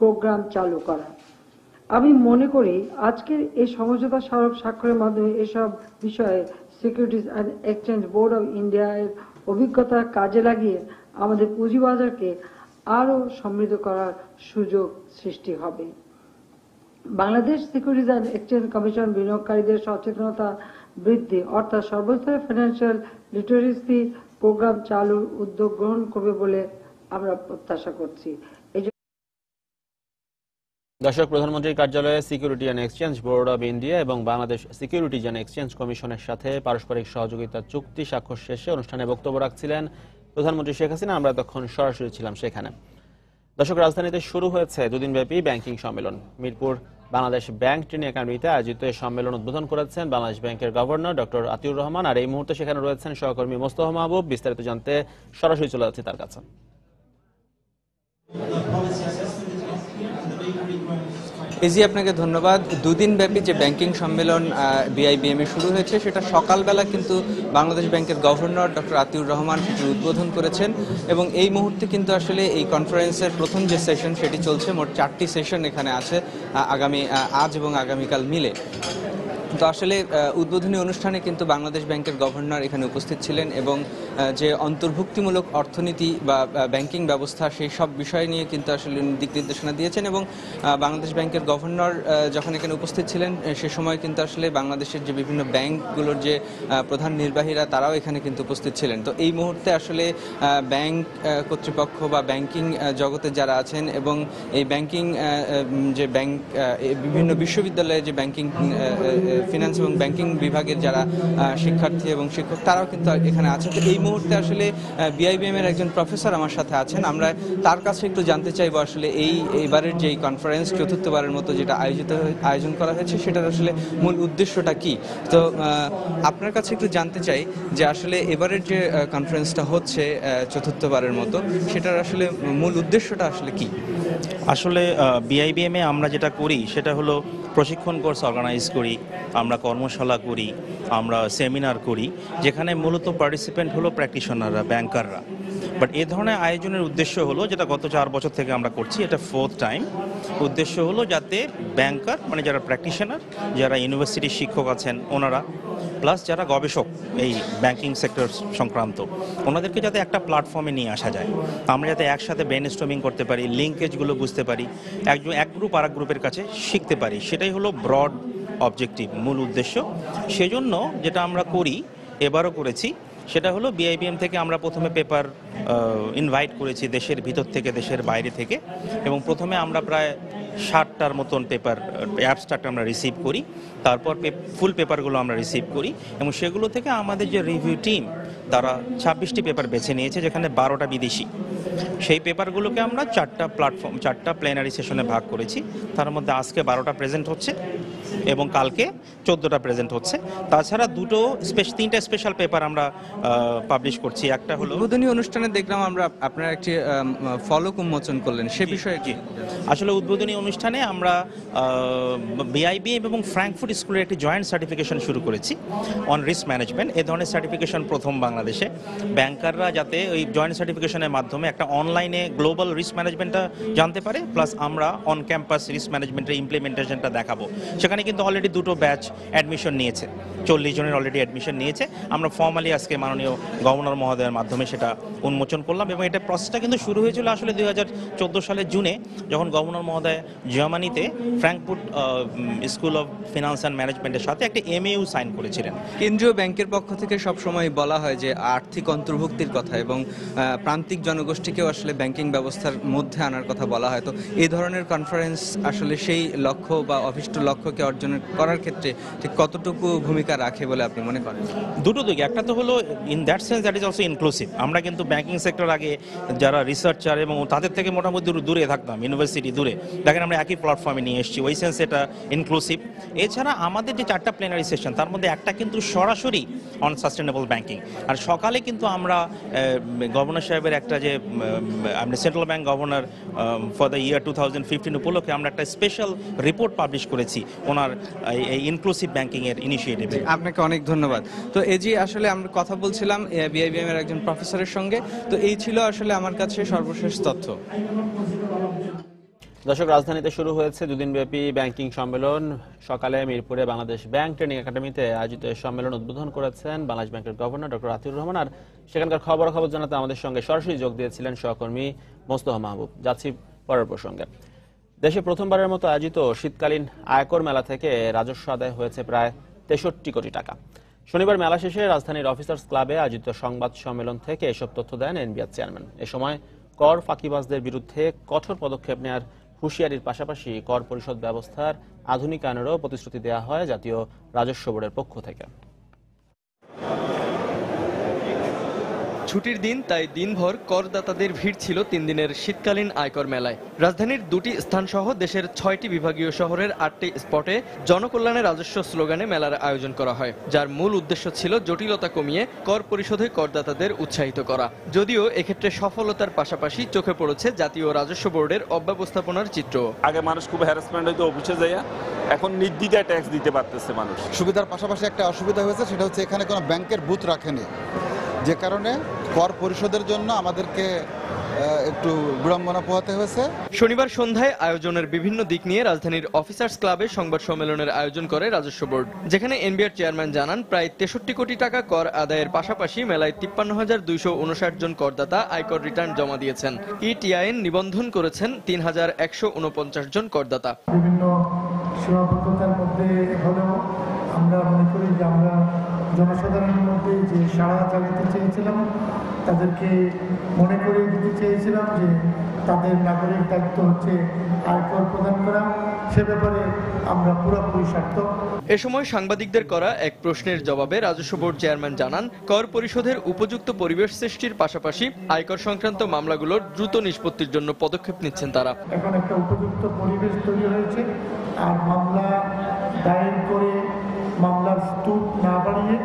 প্রোগ্রাম চালু করা। আমি মনে করি আজকের এই সমঝোতা স্মারক স্বাক্ষরের মাধ্যমে এসব বিষয়ে securities and exchange board of India এর অভিজ্ঞতা কাজে লাগিয়ে আমাদের পুঁজিবাজারকে আরো সমৃদ্ধ করার সুযোগ সৃষ্টি হবে। Bangladesh Securities and exchange commission বিনিয়োগকারীদের সচেতনতা বৃদ্ধি অর্থাৎ সর্বস্তরে ফাইন্যান্সিয়াল লিটারেসি প্রোগ্রাম চালুর উদ্যোগ গ্রহণ করবে বলে আমরা প্রত্যাশা করছি। দর্শক, প্রধানমন্ত্রীর কার্যালয়ে security and exchange board of India এবং বাংলাদেশ সিকিউরিটিজ অ্যান্ড এক্সচেঞ্জ কমিশনের সাথে পারস্পরিক সহযোগিতা চুক্তি স্বাক্ষর শেষে অনুষ্ঠানে বক্তব্য রাখছিলেন প্রধানমন্ত্রী শেখ হাসিনা। আমরা তখন সরাসরি ছিলাম সেখানে। দর্শক, রাজধানীতে শুরু হয়েছে দুদিনব্যাপী ব্যাংকিং সম্মেলন। মিরপুর বাংলাদেশ ব্যাংক ট্রেনিং একাডেমিতে আয়োজিত এই সম্মেলন উদ্বোধন করেছেন বাংলাদেশ ব্যাংকের গভর্নর ডক্টর আতিউর রহমান। আর এই মুহূর্তে সেখানে রয়েছেন সহকর্মী মোস্তফা মাহবুব। বিস্তারিত জানতে সরাসরি চলে যাচ্ছি তার কাছে। এজি, আপনাকে ধন্যবাদ। দুদিন ব্যাপী যে ব্যাংকিং সম্মেলন বিআইবিএমে শুরু হয়েছে সেটা সকালবেলা কিন্তু বাংলাদেশ ব্যাংকের গভর্নর ডক্টর আতিউর রহমান সেটি উদ্বোধন করেছেন এবং এই মুহূর্তে কিন্তু আসলে এই কনফারেন্সের প্রথম যে সেশন সেটি চলছে। মোট 4টি সেশন এখানে আছে আজ এবং আগামীকাল মিলে। তো আসলে উদ্বোধনী অনুষ্ঠানে কিন্তু বাংলাদেশ ব্যাংকের গভর্নর এখানে উপস্থিত ছিলেন এবং যে অন্তর্ভুক্তিমূলক অর্থনীতি বা ব্যাংকিং ব্যবস্থা সেই সব বিষয় নিয়ে কিন্তু আসলে দিক নির্দেশনা দিয়েছেন এবং বাংলাদেশ ব্যাংকের গভর্নর যখন এখানে উপস্থিত ছিলেন সে সময় কিন্তু আসলে বাংলাদেশের যে বিভিন্ন ব্যাংকগুলোর যে প্রধান নির্বাহীরা তারাও এখানে কিন্তু উপস্থিত ছিলেন। তো এই মুহূর্তে আসলে ব্যাংক কর্তৃপক্ষ বা ব্যাংকিং জগতে যারা আছেন এবং এই ব্যাংকিং যে ব্যাংক বিভিন্ন বিশ্ববিদ্যালয়ে যে ব্যাংকিং ফিনান্স এবং ব্যাংকিং বিভাগের যারা শিক্ষার্থী এবং শিক্ষক তারাও কিন্তু এখানে আছেন। তো এই মুহূর্তে আসলে বিআইবিএম এর একজন প্রফেসর আমার সাথে আছেন। আমরা তার কাছে একটু জানতে চাইবো আসলে এইবারের যে কনফারেন্স চতুর্থবারের মতো যেটা আয়োজন করা হয়েছে সেটার আসলে মূল উদ্দেশ্যটা কি। তো আপনার কাছে একটু জানতে চাই যে আসলে এবারের যে কনফারেন্সটা হচ্ছে চতুর্থবারের মতো সেটার আসলে মূল উদ্দেশ্যটা আসলে কি। আসলে বিআইবিএম এ আমরা যেটা করি সেটা হলো প্রশিক্ষণ কোর্স অর্গানাইজ করি, আমরা কর্মশালা করি, আমরা সেমিনার করি, যেখানে মূলত পার্টিসিপেন্ট হলো প্র্যাকটিশনাররা, ব্যাংকাররা। বাট এ ধরনের আয়োজনের উদ্দেশ্য হলো, যেটা গত 4 বছর থেকে আমরা করছি, এটা 4th টাইম। উদ্দেশ্য হলো যাতে ব্যাংকার মানে যারা প্র্যাকটিশনার, যারা ইউনিভার্সিটির শিক্ষক আছেন ওনারা, প্লাস যারা গবেষক এই ব্যাংকিং সেক্টর সংক্রান্ত, ওনাদেরকে যাতে একটা প্ল্যাটফর্মে নিয়ে আসা যায়, আমরা যাতে একসাথে ব্রেনস্টর্মিং করতে পারি, লিঙ্কেজগুলো বুঝতে পারি, এক গ্রুপ আর এক গ্রুপের কাছে শিখতে পারি, সেটাই হলো ব্রড অবজেক্টিভ, মূল উদ্দেশ্য। সেজন্য যেটা আমরা করি, এবারও করেছি, সেটা হলো বিআইবিএম থেকে আমরা প্রথমে পেপার ইনভাইট করেছি দেশের ভিতর থেকে দেশের বাইরে থেকে, এবং প্রথমে আমরা প্রায় 60টার মতন পেপার অ্যাবস্ট্রাক্ট আমরা রিসিভ করি, তারপর ফুল পেপারগুলো আমরা রিসিভ করি, এবং সেগুলো থেকে আমাদের যে রিভিউ টিম তারা 26টি পেপার বেছে নিয়েছে, যেখানে 12টা বিদেশি। সেই পেপারগুলোকে আমরা 4টা প্লেনারি সেশনে ভাগ করেছি। তার মধ্যে আজকে 12টা প্রেজেন্ট হচ্ছে এবং কালকে 14টা প্রেজেন্ট হচ্ছে। তাছাড়া 3টা স্পেশাল পেপার আমরা পাবলিশ করছি। একটা হলো উদ্বোধনী অনুষ্ঠানে দেখলাম আমরা আপনারা একটি ফলক উন্মোচন করলেন, সে বিষয়ে কি? আসলে উদ্বোধনী অনুষ্ঠানে আমরা বিআইবিএম এবং ফ্র্যাঙ্কফুর্ট স্কুলের একটি জয়েন্ট সার্টিফিকেশন শুরু করেছি অন রিস্ক ম্যানেজমেন্ট। এ ধরনের সার্টিফিকেশন প্রথম বাংলাদেশে। ব্যাংকাররা যাতে ওই জয়েন্ট সার্টিফিকেশনের মাধ্যমে একটা অনলাইনে গ্লোবাল রিস্ক ম্যানেজমেন্টটা জানতে পারে, প্লাস আমরা অন ক্যাম্পাস রিস্ক ম্যানেজমেন্টের ইমপ্লিমেন্টেশনটা দেখাবো। সেখানে কিন্তু অলরেডি 2টো ব্যাচ অ্যাডমিশন নিয়েছে, 40 জনের অলরেডি অ্যাডমিশন নিয়েছে। আমরা ফর্মালি আজকে মাননীয় গভর্নর মহোদয়ের মাধ্যমে সেটা উন্মোচন করলাম, এবং এটা প্রসেসটা কিন্তু শুরু হয়েছিল আসলে 2014 সালের জুনে, যখন গভর্নর মহোদয় জার্মানিতে Frankfurt school of finance and ম্যানেজমেন্টের সাথে একটা MAU সাইন করেছিলেন। কেন্দ্রীয় ব্যাংকের পক্ষ থেকে সবসময় বলা হয় যে আর্থিক অন্তর্ভুক্তির কথা এবং প্রান্তিক জনগোষ্ঠীকেও আসলে ব্যাংকিং ব্যবস্থার মধ্যে আনার কথা বলা হয়। তো এই ধরনের কনফারেন্স আসলে সেই লক্ষ্য বা অভিষ্ট লক্ষ্যকে অর্জন করার ক্ষেত্রে ঠিক কতটুকু ভূমিকা রাখে বলে আপনি মনে করেন? দুটো দিকে, একটা তো হলো in that sense that is also inclusive. আমরা কিন্তু ব্যাংকিং সেক্টর আগে যারা রিসার্চার এবং তাদের থেকে মোটামুটি দূরে থাকতাম, ইউনিভার্সিটি দূরে, দেখেন আমরা একই প্ল্যাটফর্মে নিয়ে এসেছি, ওই সেন্স এটা ইনক্লুসিভ। এছাড়া আমাদের যে 4টা প্লেনারি সেশন, তার মধ্যে একটা কিন্তু সরাসরি অন সাস্টেনেবল ব্যাংকিং। আর সকালে কিন্তু আমরা গভর্নর সাহেবের একটা যে central bank governor for the year 2015 উপলক্ষে আমরা একটা স্পেশাল রিপোর্ট পাবলিশ করেছি ওনার এই ইনক্লুসিভ ব্যাংকিং এর ইনিশিয়েটিভে। আপনাকে অনেক ধন্যবাদ। তো এজি আসলে আমরা কথা বলছিলাম বিআইবিএম এর একজন প্রফেসরের সঙ্গে। তো এই ছিল আসলে আমার কাছে সর্বশেষ তথ্য। দর্শক, রাজধানীতে শুরু হয়েছে দুদিনব্যাপী ব্যাংকিং সম্মেলন। সকালে মিরপুরে বাংলাদেশ ব্যাংক ট্রেনিং একাডেমিতে আয়োজিত সম্মেলন উদ্বোধন করেছেন বাংলাদেশ ব্যাংকের গভর্নর ডক্টর আতিউর রহমান। আর সেখানকার খবর জানাতে আমাদের সঙ্গে সরাসরি যোগ দিয়েছিলেন সহকর্মী মোস্তফা মাহবুব। যাচ্ছি পরের প্রসঙ্গে। দেশে প্রথমবারের মতো আয়োজিত শীতকালীন আয়কর মেলা থেকে রাজস্ব আদায় হয়েছে প্রায় 63 কোটি টাকা। শনিবার মেলা শেষে রাজধানীর অফিসার্স ক্লাবে আয়োজিত সংবাদ সম্মেলন থেকে এসব তথ্য দেন এনবিআর চেয়ারম্যান। এ সময় কর ফাঁকিবাজদের বিরুদ্ধে কঠোর পদক্ষেপ নেওয়ার হুঁশিয়ারির পাশাপাশি কর পরিশোধ ব্যবস্থার আধুনিকায়নেরও প্রতিশ্রুতি দেওয়া হয় জাতীয় রাজস্ব বোর্ডের পক্ষ থেকে। ছুটির দিন, তাই দিনভর করদাতাদের ভিড় ছিল 3 দিনের শীতকালীন আয়কর মেলায়। রাজধানীর 2টি স্থানসহ দেশের 6টি বিভাগীয় শহরের 8টি স্পটে জনকল্যাণে রাজস্ব স্লোগানে মেলার আয়োজন করা হয়, যার মূল উদ্দেশ্য ছিল জটিলতা কমিয়ে কর পরিশোধে করদাতাদের উৎসাহিত করা। যদিও এক্ষেত্রে সফলতার পাশাপাশি চোখে পড়েছে জাতীয় রাজস্ব বোর্ডের অব্যবস্থাপনার চিত্র। আগে মানুষ খুব হ্যারাসমেন্ট হইতো অফিসে যাইয়া, এখন নির্দ্বিধায় ট্যাক্স দিতে পারতেছে মানুষ। সুবিধার পাশাপাশি একটা অসুবিধা হয়েছে, সেটা হচ্ছে এখানে কোনো ব্যাংকের বুথ রাখেনি, যে কারণে কর পরিশোধের জন্য আমাদেরকে একটু বিড়ম্বনা পোহাতে হয়েছে। শনিবার সন্ধ্যায় আয়োজনের বিভিন্ন দিক নিয়ে রাজধানীর অফিসার্স ক্লাবে সংবাদ সম্মেলনের আয়োজন করে রাজস্ব বোর্ড, যেখানে এনবিআর চেয়ারম্যান জানান প্রায় 63 কোটি টাকা কর আদায়ের পাশাপাশি মেলায় 53,259 জন করদাতা আয়কর রিটার্ন জমা দিয়েছেন। ইটিআইএন নিবন্ধন করেছেন 3,149 জন করদাতা। বিভিন্ন সীমাবদ্ধতার মধ্যে হলেও আমরা মনে করি যে আমরা জনসাধারণের মধ্যে যে সাড়া জাগাতে চেয়েছিলাম, তাদেরকে মনে করিয়ে দিতে চেয়েছিলাম যে তাদের নাগরিক দায়িত্ব হচ্ছে আয়কর প্রদান করা, সে ব্যাপারে আমরা পুরোপুরি সার্থক। এ সময় সাংবাদিকদের করা এক প্রশ্নের জবাবে রাজস্ব বোর্ড চেয়ারম্যান জানান, কর পরিশোধের উপযুক্ত পরিবেশ সৃষ্টির পাশাপাশি আয়কর সংক্রান্ত মামলাগুলোর দ্রুত নিষ্পত্তির জন্য পদক্ষেপ নিচ্ছেন তারা। এখন একটা উপযুক্ত পরিবেশ তৈরি হয়েছে, আর মামলা দায়ের করে মামলার স্তূপ না বাড়িয়ে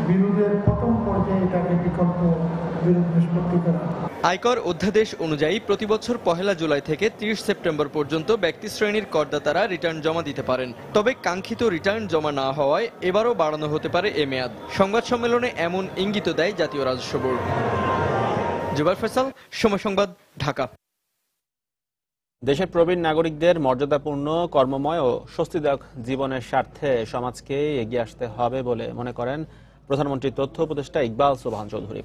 বিরোধের প্রথম পর্যায়ে এটাকে বিকল্প বিরোধ নিষ্পত্তি করা। আয়কর অধ্যাদেশ অনুযায়ী প্রতি বছর 1 জুলাই থেকে 30 সেপ্টেম্বর পর্যন্ত ব্যক্তি শ্রেণীর করদাতারা রিটার্ন জমা দিতে পারেন। তবে কাঙ্ক্ষিত রিটার্ন জমা না হওয়ায় এবারও বাড়ানো হতে পারে এ মেয়াদ। সংবাদ সম্মেলনে এমন ইঙ্গিত দেয় জাতীয় রাজস্ব বোর্ড। জুবাইর ফয়সাল, সময় সংবাদ, ঢাকা। দেশের প্রবীণ নাগরিকদের মর্যাদাপূর্ণ, কর্মময় ও স্বস্তিদায়ক জীবনের স্বার্থে সমাজকে এগিয়ে আসতে হবে বলে মনে করেন প্রধানমন্ত্রীর তথ্য উপদেষ্টা ইকবাল সোবহান চৌধুরী।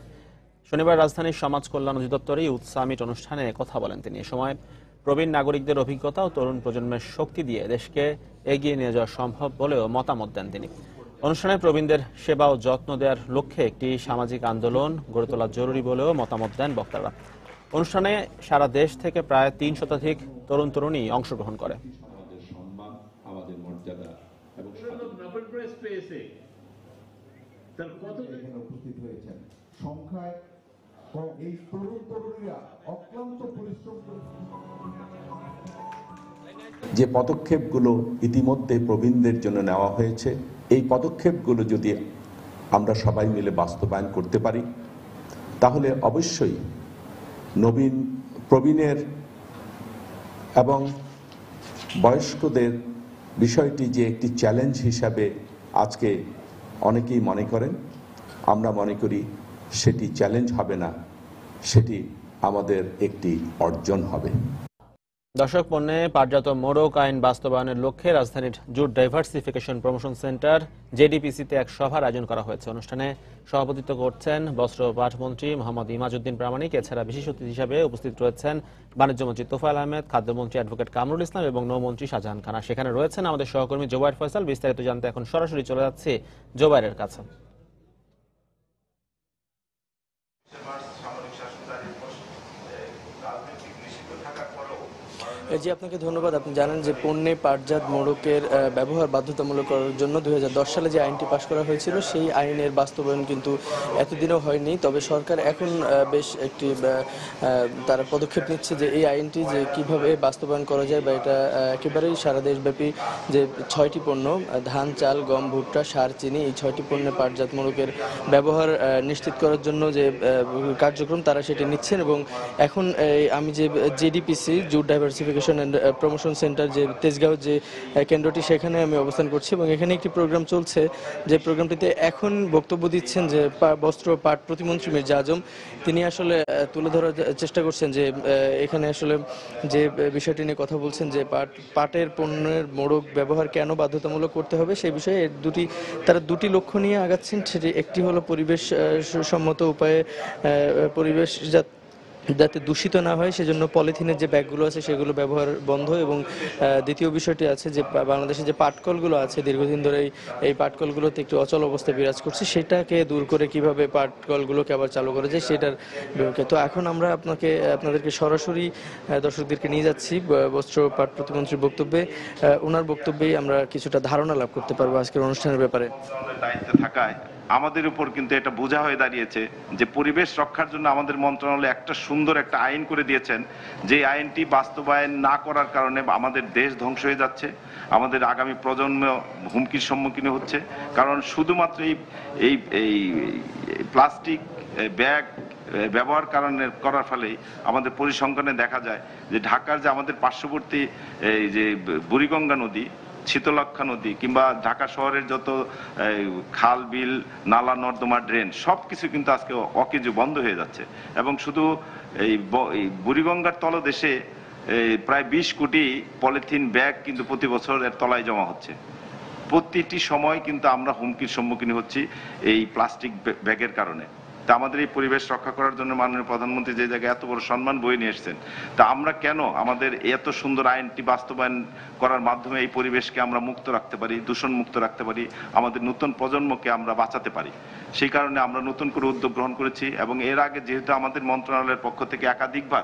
শনিবার রাজধানীর সমাজ কল্যাণ অধিদপ্তরে ইউথ সামিট অনুষ্ঠানে কথা বলেন তিনি। এ সময় প্রবীণ নাগরিকদের অভিজ্ঞতা ও তরুণ প্রজন্মের শক্তি দিয়ে দেশকে এগিয়ে নিয়ে যাওয়া সম্ভব বলেও মতামত দেন তিনি। অনুষ্ঠানে প্রবীণদের সেবা ও যত্ন দেওয়ার লক্ষ্যে একটি সামাজিক আন্দোলন গড়ে তোলা জরুরি বলেও মতামত দেন বক্তারা। অনুষ্ঠানে সারা দেশ থেকে প্রায় ৩ শতাধিক তরুণ তরুণী অংশগ্রহণ করে। যে পদক্ষেপগুলো ইতিমধ্যে প্রবীণদের জন্য নেওয়া হয়েছে, এই পদক্ষেপগুলো যদি আমরা সবাই মিলে বাস্তবায়ন করতে পারি তাহলে অবশ্যই প্রবীণের এবং বয়স্কদের বিষয়টি যে একটি চ্যালেঞ্জ হিসাবে আজকে অনেকেই মনে করেন, আমরা মনে করি সেটি চ্যালেঞ্জ হবে না, সেটি আমাদের একটি অর্জন হবে। দর্শক, পণ্যে পাটজাত মোড়ক আইন বাস্তবায়নের লক্ষ্যে রাজধানীর জুট ডাইভার্সিফিকেশন প্রমোশন সেন্টার জেডিপিসিতে এক সভার আয়োজন করা হয়েছে। অনুষ্ঠানে সভাপতিত্ব করছেন বস্ত্র পাট মন্ত্রী মোহাম্মদ ইমাজউদ্দিন প্রামাণিক। এছাড়া বিশেষ অতিথি হিসাবে উপস্থিত রয়েছেন বাণিজ্য মন্ত্রী তোফায়েল আহমেদ, খাদ্যমন্ত্রী অ্যাডভোকেট কামরুল ইসলাম এবং নৌমন্ত্রী শাহজাহান খান। সেখানে রয়েছেন আমাদের সহকর্মী জোবায়ের ফয়সাল। বিস্তারিত জানতে এখন সরাসরি চলে যাচ্ছে জোবায়েরের কাছে। জি, আপনাকে ধন্যবাদ। আপনি জানেন যে পণ্যে পাটজাত মোড়কের ব্যবহার বাধ্যতামূলক করার জন্য 2010 সালে যে আইনটি পাশ করা হয়েছিল সেই আইনের বাস্তবায়ন কিন্তু এতদিনও হয়নি। তবে সরকার এখন বেশ একটি তারা পদক্ষেপ নিচ্ছে যে এই আইনটি যে কিভাবে বাস্তবায়ন করা যায় বা এটা একেবারেই সারা দেশব্যাপী যে 6টি পণ্য ধান, চাল, গম, ভুট্টা, সার, চিনি, এই 6টি পণ্যে পাটজাত মোড়কের ব্যবহার নিশ্চিত করার জন্য যে কার্যক্রম তারা সেটি নিচ্ছেন। এবং এখন আমি যে JDPC jute diversification and promotion centre যে তেজগাঁও যে কেন্দ্রটি, সেখানে আমি অবস্থান করছি এবং এখানে একটি প্রোগ্রাম চলছে। যে প্রোগ্রামটিতে এখন বক্তব্য দিচ্ছেন যে বস্ত্র পাট প্রতিমন্ত্রী মির্জা আজম। তিনি আসলে তুলে ধরার চেষ্টা করছেন যে এখানে আসলে যে বিষয়টি নিয়ে কথা বলছেন যে পাটের পণ্যের মোড়ক ব্যবহার কেন বাধ্যতামূলক করতে হবে সেই বিষয়ে তারা দুটি লক্ষ্য নিয়ে আগাচ্ছেন। সেটি একটি হলো পরিবেশ সম্মত উপায়ে পরিবেশ যাতে দূষিত না হয় সেজন্য পলিথিনের যে ব্যাগগুলো আছে সেগুলো ব্যবহার বন্ধ। এবং দ্বিতীয় বিষয়টি আছে যে বাংলাদেশে যে পাটকলগুলো আছে দীর্ঘদিন ধরে এই পাটকলগুলোতে একটি অচল অবস্থা বিরাজ করছে, সেটাকে দূর করে কিভাবে পাটকলগুলোকে আবার চালু করা যায় সেটার বিপক্ষে। তো এখন আমরা আপনাদেরকে সরাসরি দর্শকদেরকে নিয়ে যাচ্ছি বস্ত্র পাট প্রতিমন্ত্রীর বক্তব্যে। ওনার বক্তব্যেই আমরা কিছুটা ধারণা লাভ করতে পারবো আজকের অনুষ্ঠানের ব্যাপারে। দায়িত্ব থাকায় আমাদের উপর কিন্তু এটা বোঝা হয়ে দাঁড়িয়েছে যে পরিবেশ রক্ষার জন্য আমাদের মন্ত্রণালয় একটা সুন্দর একটা আইন করে দিয়েছেন, যে আইনটি বাস্তবায়ন না করার কারণে আমাদের দেশ ধ্বংস হয়ে যাচ্ছে, আমাদের আগামী প্রজন্ম হুমকির সম্মুখীন হচ্ছে। কারণ শুধুমাত্র এই প্লাস্টিক ব্যাগ ব্যবহার করার ফলেই আমাদের পরিসংখ্যানে দেখা যায় যে ঢাকার যে আমাদের পার্শ্ববর্তী এই যে বুড়িগঙ্গা নদী, শীতলক্ষা নদী কিংবা ঢাকা শহরের যত খাল, বিল, নালা, নর্দমা, ড্রেন সবকিছু কিন্তু আজকে অকেজো বন্ধ হয়ে যাচ্ছে। এবং শুধু এই বুড়িগঙ্গার তলদেশে প্রায় 20 কোটি পলিথিন ব্যাগ কিন্তু প্রতি বছর এর তলায় জমা হচ্ছে। প্রতিটি সময় কিন্তু আমরা হুমকির সম্মুখীন হচ্ছি এই প্লাস্টিক ব্যাগের কারণে। তা আমাদের এই পরিবেশ রক্ষা করার জন্য মাননীয় প্রধানমন্ত্রী যে জায়গায় এত বড় সম্মান বয়ে নিয়ে এসেছেন, তা আমরা কেন আমাদের এত সুন্দর আইনটি বাস্তবায়ন করার মাধ্যমে এই পরিবেশকে আমরা মুক্ত রাখতে পারি, দূষণ মুক্ত রাখতে পারি, আমাদের নতুন প্রজন্মকে আমরা বাঁচাতে পারি। সেই কারণে আমরা নতুন করে উদ্যোগ গ্রহণ করেছি। এবং এর আগে যেহেতু আমাদের মন্ত্রণালয়ের পক্ষ থেকে একাধিকবার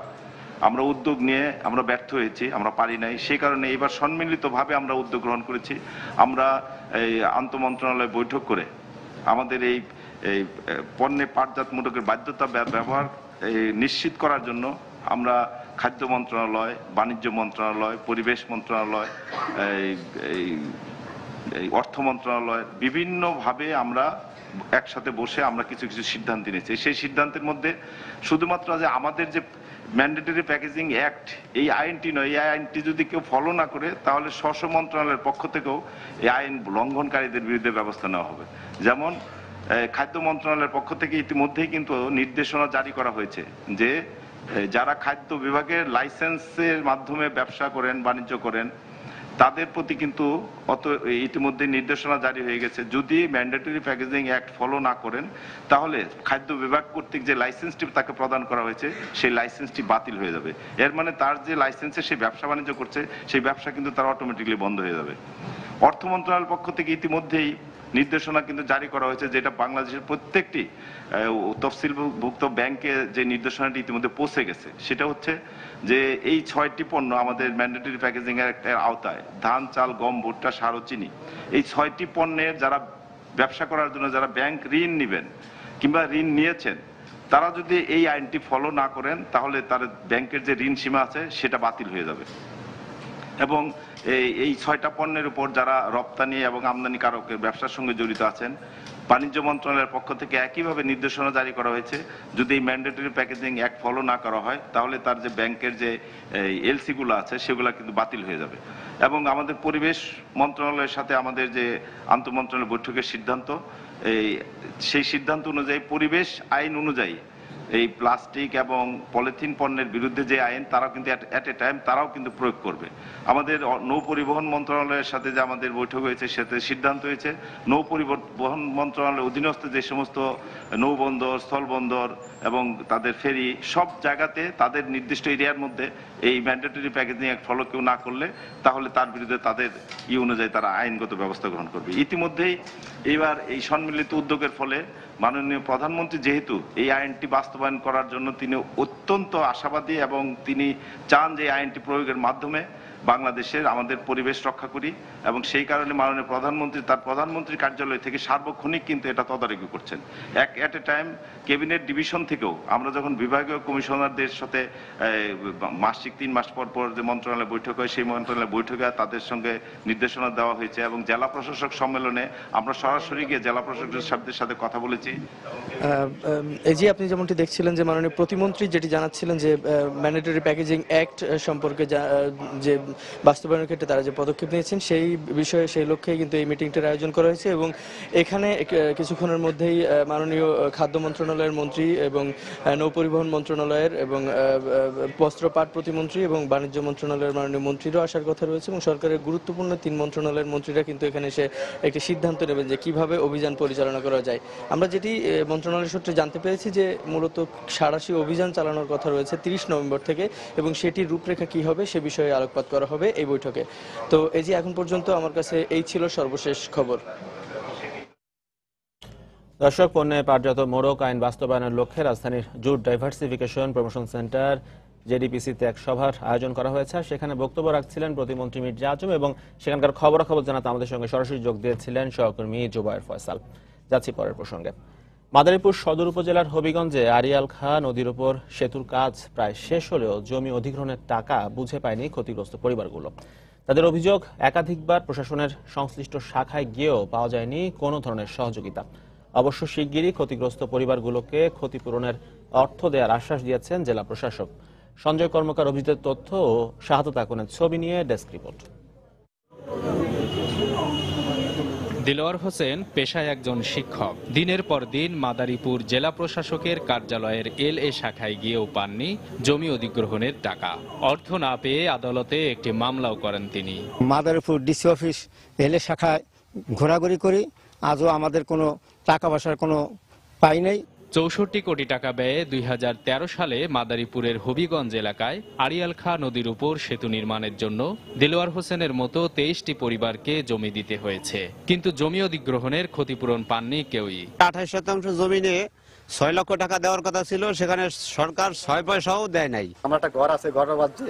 আমরা উদ্যোগ নিয়ে আমরা ব্যর্থ হয়েছি, আমরা পারি নাই, সেই কারণে এবার সম্মিলিতভাবে আমরা উদ্যোগ গ্রহণ করেছি। আমরা এই আন্তঃমন্ত্রণালয় বৈঠক করে আমাদের এই পণ্যে পাটজাত মোড়কের বাধ্যতা ব্যবহার নিশ্চিত করার জন্য আমরা খাদ্য মন্ত্রণালয়, বাণিজ্য মন্ত্রণালয়, পরিবেশ মন্ত্রণালয়, এই অর্থ মন্ত্রণালয় বিভিন্নভাবে আমরা একসাথে বসে আমরা কিছু কিছু সিদ্ধান্ত নিয়েছি। সেই সিদ্ধান্তের মধ্যে শুধুমাত্র যে আমাদের যে ম্যান্ডেটরি প্যাকেজিং অ্যাক্ট, এই আইনটি নয়, এই আইনটি যদি কেউ ফলো না করে তাহলে স্ব মন্ত্রণালয়ের পক্ষ থেকেও এই আইন লঙ্ঘনকারীদের বিরুদ্ধে ব্যবস্থা নেওয়া হবে। যেমন খাদ্য মন্ত্রণালয়ের পক্ষ থেকে ইতিমধ্যেই কিন্তু নির্দেশনা জারি করা হয়েছে যে যারা খাদ্য বিভাগের লাইসেন্সের মাধ্যমে ব্যবসা করেন, বাণিজ্য করেন, তাদের প্রতি কিন্তু ইতিমধ্যে নির্দেশনা জারি হয়ে গেছে। যদি ম্যান্ডেটরি প্যাকেজিং অ্যাক্ট ফলো না করেন তাহলে খাদ্য বিভাগ কর্তৃক যে লাইসেন্সটি তাকে প্রদান করা হয়েছে সেই লাইসেন্সটি বাতিল হয়ে যাবে। এর মানে তার যে লাইসেন্সে সে ব্যবসা বাণিজ্য করছে সেই ব্যবসা কিন্তু তার অটোমেটিকলি বন্ধ হয়ে যাবে। অর্থ মন্ত্রণালয়ের পক্ষ থেকে ইতিমধ্যেই নির্দেশনা কিন্তু জারি করা হয়েছে, যেটা বাংলাদেশের প্রত্যেকটি তফসিলভুক্ত ব্যাংকে যে নির্দেশনাটি ইতিমধ্যে পৌঁছে গেছে। সেটা হচ্ছে যে এই 6টি পণ্য আমাদের ম্যান্ডেটরি প্যাকেজিং এর একটা আওতায়, ধান, চাল, গম, ভুট্টা, সার ও চিনি, এই 6টি পণ্যের যারা ব্যবসা করার জন্য যারা ব্যাংক ঋণ নেবেন কিংবা ঋণ নিয়েছেন, তারা যদি এই আইনটি ফলো না করেন তাহলে তার ব্যাংকের যে ঋণ সীমা আছে সেটা বাতিল হয়ে যাবে। এবং এই 6টা পণ্যের উপর যারা রপ্তানি এবং আমদানিকারকের ব্যবসার সঙ্গে জড়িত আছেন, বাণিজ্য মন্ত্রণালয়ের পক্ষ থেকে একইভাবে নির্দেশনা জারি করা হয়েছে, যদি এই ম্যান্ডেটরি প্যাকেজিং অ্যাক্ট ফলো না করা হয় তাহলে তার যে ব্যাংকের যে এলসি গুলো আছে সেগুলো কিন্তু বাতিল হয়ে যাবে। এবং আমাদের পরিবেশ মন্ত্রণালয়ের সাথে আমাদের যে আন্তঃমন্ত্রণালয় বৈঠকের সিদ্ধান্ত, সেই সিদ্ধান্ত অনুযায়ী পরিবেশ আইন অনুযায়ী এই প্লাস্টিক এবং পলিথিন পণ্যের বিরুদ্ধে যে আইন, তারাও কিন্তু অ্যাট এ টাইম তারাও কিন্তু প্রয়োগ করবে। আমাদের নৌ পরিবহন মন্ত্রণালয়ের সাথে যে আমাদের বৈঠক হয়েছে সেতে সিদ্ধান্ত হয়েছে নৌ পরিবহন মন্ত্রণালয়ের অধীনস্থ যে সমস্ত নৌবন্দর, স্থলবন্দর এবং তাদের ফেরি, সব জায়গাতে তাদের নির্দিষ্ট এরিয়ার মধ্যে এই ম্যান্ডেটরি প্যাকেজিং অ্যাক্ট ফলো কেউ না করলে তাহলে তার বিরুদ্ধে তাদের অনুযায়ী তারা আইনগত ব্যবস্থা গ্রহণ করবে। ইতিমধ্যেই এইবার এই সম্মিলিত উদ্যোগের ফলে মাননীয় প্রধানমন্ত্রী যেহেতু এই আইনটি বাস্তবায়ন করার জন্য তিনি অত্যন্ত আশাবাদী এবং তিনি চান যে আইনটি প্রয়োগের মাধ্যমে বাংলাদেশের আমাদের পরিবেশ রক্ষা করি, এবং সেই কারণে মাননীয় প্রধানমন্ত্রী তার প্রধানমন্ত্রী কার্যালয় থেকে সার্বক্ষণিক কিন্তু এটা তদারকি করছেন। At a time cabinet division থেকেও আমরা যখন বিভাগীয় কমিশনারদের সাথে মাসিক 3 মাস পর পর যে মন্ত্রণালয় বৈঠক হয়, সেই মন্ত্রণালয় বৈঠকে তাদের সঙ্গে নির্দেশনা দেওয়া হয়েছে, এবং জেলা প্রশাসক সম্মেলনে আমরা সরাসরি গিয়ে জেলা প্রশাসকদের সাথে কথা বলেছি। এই যে আপনি যেমনটি দেখছিলেন যে মাননীয় প্রতিমন্ত্রী যেটি জানাচ্ছিলেন যে ম্যান্ডেটরি প্যাকেজিং অ্যাক্ট সম্পর্কে যে বাস্তবায়নের ক্ষেত্রে তারা যে পদক্ষেপ নিয়েছেন সেই বিষয়ে, সেই লক্ষ্যে কিন্তু এই মিটিংটার আয়োজন করা হয়েছে। এবং এখানে কিছুক্ষণের মধ্যেই মাননীয় খাদ্য মন্ত্রণালয়ের মন্ত্রী এবং নৌ পরিবহন মন্ত্রণালয়ের এবং বস্ত্র পাট প্রতিমন্ত্রী এবং বাণিজ্য মন্ত্রণালয়ের মাননীয় মন্ত্রীরও আসার কথা রয়েছে, এবং সরকারের গুরুত্বপূর্ণ 3 মন্ত্রণালয়ের মন্ত্রীরা কিন্তু এখানে এসে একটি সিদ্ধান্ত নেবেন যে কিভাবে অভিযান পরিচালনা করা যায়। আমরা যেটি মন্ত্রণালয় সূত্রে জানতে পেরেছি যে মূলত সাঁড়াশি অভিযান চালানোর কথা রয়েছে 30 নভেম্বর থেকে, এবং সেটির রূপরেখা কি হবে সে বিষয়ে আলোকপাত করা হবে এই বৈঠকে। তো এই যে এখন পর্যন্ত আমার কাছে এই ছিল সর্বশেষ খবর। দর্শক, পণ্যে পাটজাত মোড়ক আইন বাস্তবায়নের লক্ষ্যে রাজধানীর জুট ডাইভার্সিফিকেশন প্রমোশন সেন্টার জেডিপিসিতে এক সভার আয়োজন করা হয়েছে। সেখানে বক্তব্য রাখছিলেন প্রতিমন্ত্রী মির্জা আজম, এবং সেখানকার খবরাখবর জানাতে আমাদের সঙ্গে সরাসরি যোগ দিয়েছিলেন সহকর্মী জুবায়ের ফয়সাল। যাচ্ছি পরের প্রসঙ্গে। মাদারীপুর সদর উপজেলার হবিগঞ্জে আরিয়াল খাঁ নদীর উপর সেতুর কাজ প্রায় শেষ হলেও জমি অধিগ্রহণের টাকা বুঝে পায়নি ক্ষতিগ্রস্ত পরিবারগুলো। তাদের অভিযোগ, একাধিকবার প্রশাসনের সংশ্লিষ্ট শাখায় গিয়েও পাওয়া যায়নি কোনো ধরনের সহযোগিতা। অবশ্য শিগগিরই ক্ষতিগ্রস্ত পরিবারগুলোকে ক্ষতিপূরণের অর্থ দেওয়ার আশ্বাস দিয়েছেন জেলা প্রশাসক। সঞ্জয় কর্মকার অভিজিতের তথ্য ও শাহাদাত আকনের ছবি নিয়ে ডেস্ক রিপোর্ট। দিলওয়ার হোসেন পেশায় একজন শিক্ষক। দিনের পর দিন মাদারীপুর জেলা প্রশাসকের কার্যালয়ের LA শাখায় গিয়েও পাননি জমি অধিগ্রহণের টাকা। অর্থ না পেয়ে আদালতে একটি মামলাও করেন তিনি। মাদারীপুর ডিসি অফিস LA শাখায় ঘোরাঘুরি করি, আজও আমাদের কোনো টাকা পয়সার কোনো পাই নেই। 64 কোটি টাকা ব্যয়ে 2013 সালে মাদারীপুরের হবিগঞ্জ এলাকায় আরিয়াল খাঁ নদীর উপর সেতু নির্মাণের জন্য দিলওয়ার হোসেনের মতো 23টি পরিবারকে জমি দিতে হয়েছে, কিন্তু জমি অধিগ্রহণের ক্ষতিপূরণ পাননি কেউই। 28% জমি নিয়ে 6 লক্ষ টাকা দেওয়ার কথা ছিল, সেখানে সরকার 6 পয়সাও দেয় নাই। আমার একটা ঘর আছে, ঘরের বাচ্চা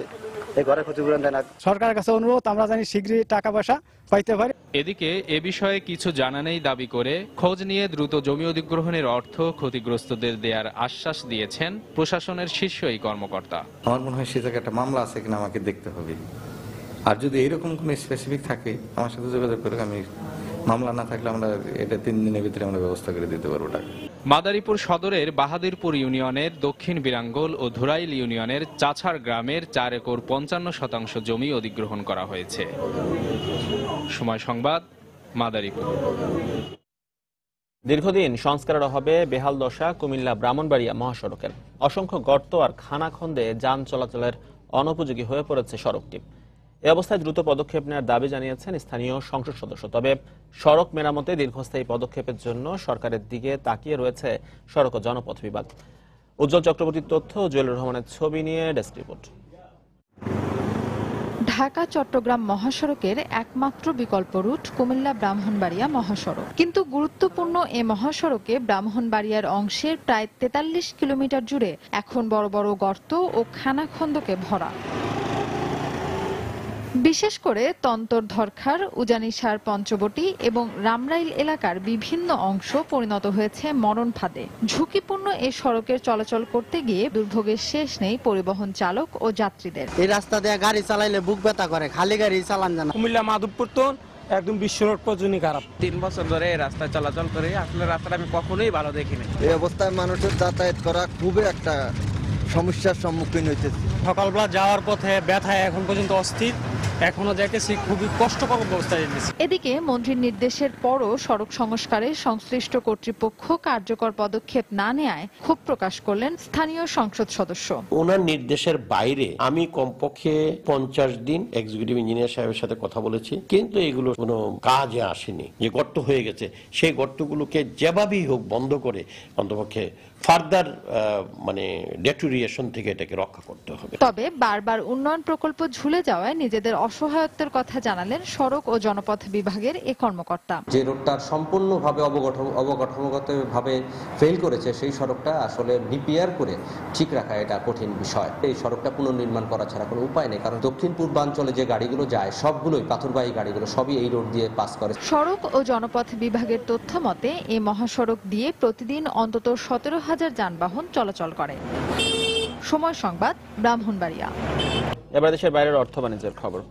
এই ঘরে ক্ষতিপূরণ দেয় না। সরকারের কাছে অনুরোধ, আমরা জানি শীঘ্রই টাকা পয়সা পাইতে পারি। এদিকে এ বিষয়ে কিছু জানা নেই দাবি করে খোঁজ নিয়ে দ্রুত জমি অধিগ্রহণের অর্থ ক্ষতিগ্রস্তদের দেওয়ার আশ্বাস দিয়েছেন প্রশাসনের শীর্ষ এই কর্মকর্তা। আমার মনে হয় সে জায়গায় একটা মামলা আছে কিনা আমাকে দেখতে হবে, আর যদি এইরকম কোনো স্পেসিফিক থাকে আমার সাথে যোগাযোগ করে, আমি মামলা না থাকলে আমরা এটা 3 দিনের ভিতরে আমরা ব্যবস্থা করে দিতে পারবো টাকা। মাদারীপুর সদরের বাহাদুরপুর ইউনিয়নের দক্ষিণ বিরাঙ্গল ও ধুরাইল ইউনিয়নের চাছার গ্রামের 4 একর 55% জমি অধিগ্রহণ করা হয়েছে। সময় সংবাদ, মাদারীপুর। দীর্ঘদিন সংস্কারের অভাবে বেহাল দশা কুমিল্লা ব্রাহ্মণবাড়িয়া মহাসড়কের। অসংখ্য গর্ত আর খানাখন্দে যান চলাচলের অনুপযোগী হয়ে পড়েছে সড়কটি। এ অবস্থায় দ্রুত পদক্ষেপ নেওয়ার দাবি জানিয়েছেন স্থানীয় সংসদ সদস্য। তবে সড়ক মেরামতে দীর্ঘস্থায়ী পদক্ষেপের জন্য সরকারের দিকে তাকিয়ে রয়েছে সড়ক ও জনপথ বিভাগ। উজ্জ্বল চক্রবর্তীর তথ্য, জুয়েলুর রহমানের ছবি নিয়ে ডেস্ক রিপোর্ট। ঢাকা চট্টগ্রাম মহাসড়কের একমাত্র বিকল্প রুট কুমিল্লা ব্রাহ্মণবাড়িয়া মহাসড়ক, কিন্তু গুরুত্বপূর্ণ এ মহাসড়কে ব্রাহ্মণবাড়িয়ার অংশের প্রায় 43 কিলোমিটার জুড়ে এখন বড় বড় গর্ত ও খানাখন্দকে ভরা। বিশেষ করে তন্তর ধরখার, উজানিসার পঞ্চবটি এবং রামরাইল এলাকার বিভিন্ন অংশ পরিণত হয়েছে মরণ ফাঁদে। ঝুঁকিপূর্ণ এ সড়কের চলাচল করতে গিয়ে দুর্ভোগের শেষ নেই পরিবহন চালক ও যাত্রীদের। এই রাস্তা দিয়ে গাড়ি চালাইলে বুক ব্যথা করে, খালি গাড়ি চালান জানা। কুমিল্লা মাধবপুর তো একদম বিশ্ব রোড পর্যন্ত খারাপ। 3 বছর ধরে এই রাস্তায় চলাচল করে আসলে রাস্তাটা আমি কখনোই ভালো দেখিনি। এই অবস্থায় মানুষের যাতায়াত করা খুবই একটা সমস্যার সম্মুখীন হইতেছে। সকালবেলা যাওয়ার পথে ব্যথায় এখন পর্যন্ত অস্থির, এখনো দেখেছি খুবই কষ্টকর অবস্থায় এনেছে। এদিকে মন্ত্রীর নির্দেশের পরও সড়ক সংস্কারে সংশ্লিষ্ট কর্তৃপক্ষ কার্যকর পদক্ষেপ না নেয়ায় ক্ষোভ প্রকাশ করলেন স্থানীয় সংসদ সদস্য। ওনার নির্দেশের বাইরে আমি কমপক্ষে 50 দিন এক্সিকিউটিভ ইঞ্জিনিয়ার সাহেবের সাথে কথা বলেছি, কিন্তু এগুলো কোনো কাজে আসেনি। যে গর্ত হয়ে গেছে সেই গর্তগুলোকে যেভাবেই হোক বন্ধ করে অন্তপক্ষে ফার্দার ডেটোরিয়েশন থেকে এটাকে রক্ষা করতে হবে। তবে বারবার উন্নয়ন প্রকল্প ঝুলে যাওয়ায় নিজেদের অসহায়ত্বের কথা জানালেন সড়ক ও জনপথ বিভাগের এ কর্মকর্তা। যে রোডটা সম্পূর্ণভাবে অবকাঠামোগতভাবে ফেল করেছে, সেই সড়কটা আসলে রিপেয়ার করে ঠিক রাখা এটা কঠিন বিষয়। এই সড়কটা পুনর্নির্মাণ করা ছাড়া কোনো উপায় নেই, কারণ দক্ষিণ পূর্বাঞ্চলে যে গাড়িগুলো যায় সবগুলোই পাথরবাহী গাড়িগুলো সবই এই রোড দিয়ে পাস করে। সড়ক ও জনপথ বিভাগের তথ্য মতে এই মহাসড়ক দিয়ে প্রতিদিন অন্তত 17,000 যানবাহন চলাচল করে। সময় সংবাদ, ব্রাহ্মণবাড়িয়া। এবার দেশের বাইরের অর্থ বাণিজ্যের খবর।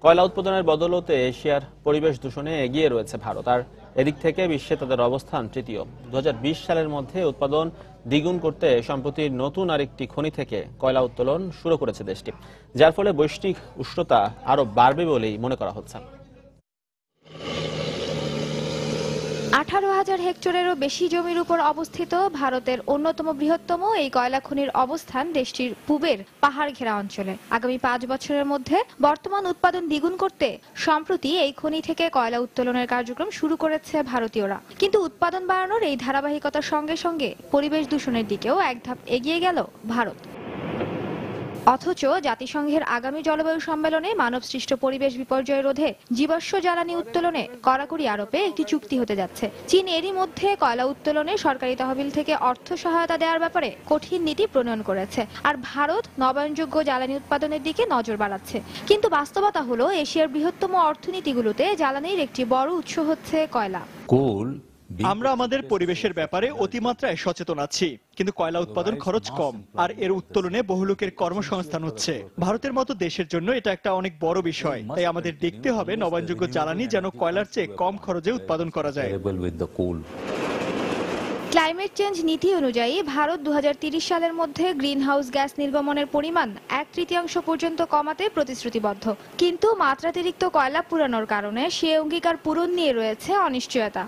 কয়লা উৎপাদনের বদৌলতে এশিয়ার পরিবেশ দূষণে এগিয়ে রয়েছে ভারত, আর এদিক থেকে বিশ্বে তাদের অবস্থান তৃতীয়। 2020 সালের মধ্যে উৎপাদন দ্বিগুণ করতে সম্প্রতি নতুন আরেকটি খনি থেকে কয়লা উত্তোলন শুরু করেছে দেশটি, যার ফলে বৈশ্বিক উষ্ণতা আরো বাড়বে বলেই মনে করা হচ্ছে। 18,000 হেক্টরেরও বেশি জমির উপর অবস্থিত ভারতের অন্যতম বৃহত্তম এই কয়লা খনির অবস্থান দেশটির পূবের পাহাড় ঘেরা অঞ্চলে। আগামী 5 বছরের মধ্যে বর্তমান উৎপাদন দ্বিগুণ করতে সম্প্রতি এই খনি থেকে কয়লা উত্তোলনের কার্যক্রম শুরু করেছে ভারতীয়রা। কিন্তু উৎপাদন বাড়ানোর এই ধারাবাহিকতার সঙ্গে সঙ্গে পরিবেশ দূষণের দিকেও এক ধাপ এগিয়ে গেল ভারত। অথচ জাতিসংঘের আগামী জলবায়ু সম্মেলনে মানবসৃষ্ট পরিবেশ বিপর্যয় রোধে জীবাশ্ম জ্বালানি উত্তোলনে কড়াকড়ি আরোপে একটি চুক্তি হতে যাচ্ছে। চীন এরই মধ্যে কয়লা উত্তোলনে সরকারি তহবিল থেকে অর্থ সহায়তা দেওয়ার ব্যাপারে কঠিন নীতি প্রণয়ন করেছে, আর ভারত নবায়নযোগ্য জ্বালানি উৎপাদনের দিকে নজর বাড়াচ্ছে। কিন্তু বাস্তবতা হলো এশিয়ার বৃহত্তম অর্থনীতিগুলোতে জ্বালানির একটি বড় উৎস হচ্ছে কয়লা। আমরা আমাদের পরিবেশের ব্যাপারে অতিমাত্রায় সচেতন আছি, কিন্তু কয়লা উৎপাদন খরচ কম, আর এর উত্তোলনে বহু লোকের কর্মসংস্থান হচ্ছে। ভারতের মতো দেশের জন্য এটা একটা অনেক বড় বিষয়, তাই আমাদের দেখতে হবে নবায়নযোগ্য জ্বালানি যেন কয়লার চেয়ে কম খরচে উৎপাদন করা যায়। ক্লাইমেট চেঞ্জ নীতি অনুযায়ী ভারত 2030 সালের মধ্যে গ্রিনহাউস গ্যাস নির্গমনের পরিমাণ 1/3 পর্যন্ত কমাতে প্রতিশ্রুতিবদ্ধ, কিন্তু মাত্রাতিরিক্ত কয়লা পুরানোর কারণে সে অঙ্গীকার পূরণ নিয়ে রয়েছে অনিশ্চয়তা।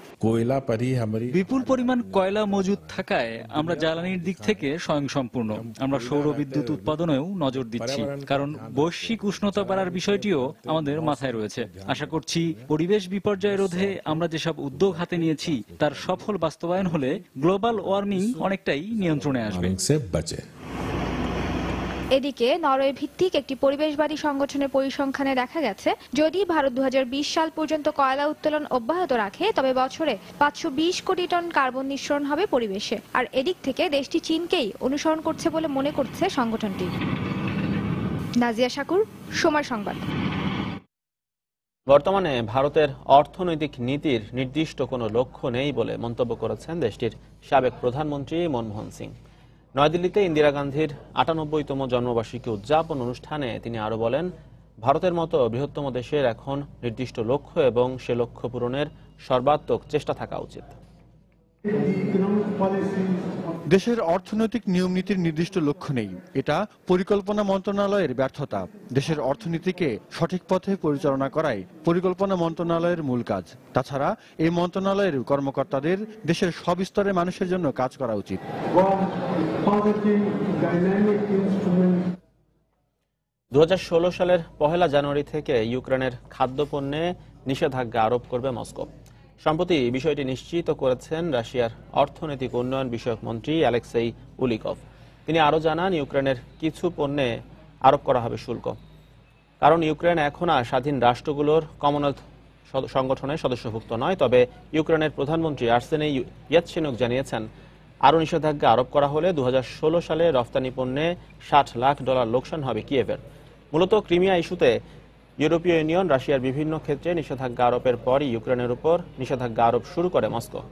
বিপুল পরিমাণ কয়লা মজুদ থাকায় আমরা জ্বালানির দিক থেকে স্বয়ংসম্পূর্ণ। আমরা সৌর বিদ্যুৎ উৎপাদনেও নজর দিচ্ছি, কারণ বৈশ্বিক উষ্ণতা বাড়ার বিষয়টিও আমাদের মাথায় রয়েছে। আশা করছি পরিবেশ বিপর্যয় রোধে আমরা যেসব উদ্যোগ হাতে নিয়েছি তার সফল বাস্তবায়ন হলে গ্লোবাল ওয়ার্মিং অনেকটাই নিয়ন্ত্রণে আসবে। এদিকে নরওয়ে ভিত্তিক একটি পরিবেশবাদী সংগঠনের পরিসংখ্যানে দেখা গেছে, যদি ভারত 2020 সাল পর্যন্ত কয়লা উত্তোলন অব্যাহত রাখে তবে বছরে 520 কোটি টন কার্বন নিঃসরণ হবে পরিবেশে। আর এদিক থেকে দেশটি চীনকেই অনুসরণ করছে বলে মনে করছে সংগঠনটি। নাজিয়া শাকুর, সময় সংবাদ। বর্তমানে ভারতের অর্থনৈতিক নীতির নির্দিষ্ট কোনো লক্ষ্য নেই বলে মন্তব্য করেছেন দেশটির সাবেক প্রধানমন্ত্রী মনমোহন সিং। নয়াদিল্লিতে ইন্দিরা গান্ধীর 98তম জন্মবার্ষিকী উদযাপন অনুষ্ঠানে তিনি আরো বলেন, ভারতের মতো বৃহত্তম দেশের এখন নির্দিষ্ট লক্ষ্য এবং সে লক্ষ্য পূরণের সর্বাত্মক চেষ্টা থাকা উচিত। দেশের অর্থনৈতিক নিয়ম নীতির নির্দিষ্ট লক্ষ্য নেই, এটা পরিকল্পনা মন্ত্রণালয়ের ব্যর্থতা। দেশের অর্থনীতিকে সঠিক পথে পরিচালনা করাই পরিকল্পনা মন্ত্রণালয়ের মূল কাজ। তাছাড়া এই মন্ত্রণালয়ের কর্মকর্তাদের দেশের সব স্তরের মানুষের জন্য কাজ করা উচিত। 2016 সালের 1 জানুয়ারি থেকে ইউক্রেনের খাদ্যপণ্যে নিষেধাজ্ঞা আরোপ করবে মস্কো। সম্প্রতি বিষয়টি নিশ্চিত করেছেন রাশিয়ার অর্থনৈতিক উন্নয়ন বিষয়ক মন্ত্রী অ্যালেক্সেই উলিকভ। তিনি আরও জানান, ইউক্রেনের কিছু পণ্যে আরোপ করা হবে শুল্ক। কারণ ইউক্রেন এখন আর স্বাধীন রাষ্ট্রগুলোর কমনওয়েলথ সংগঠনের সদস্যভুক্ত নয়। তবে ইউক্রেনের প্রধানমন্ত্রী আর্সেনি ইয়াতসেনুক জানিয়েছেন, আরও নিষেধাজ্ঞা আরোপ করা হলে 2016 সালে রফতানি পণ্যে $60 লাখ লোকসান হবে কিয়েভের। মূলত ক্রিমিয়া ইস্যুতে ইউরোপীয় ইউনিয়ন রাশিয়ার বিভিন্ন ক্ষেত্রে নিষেধাজ্ঞা আরোপের পরই ইউক্রেনের উপর নিষেধাজ্ঞা আরোপ শুরু করে মস্কো।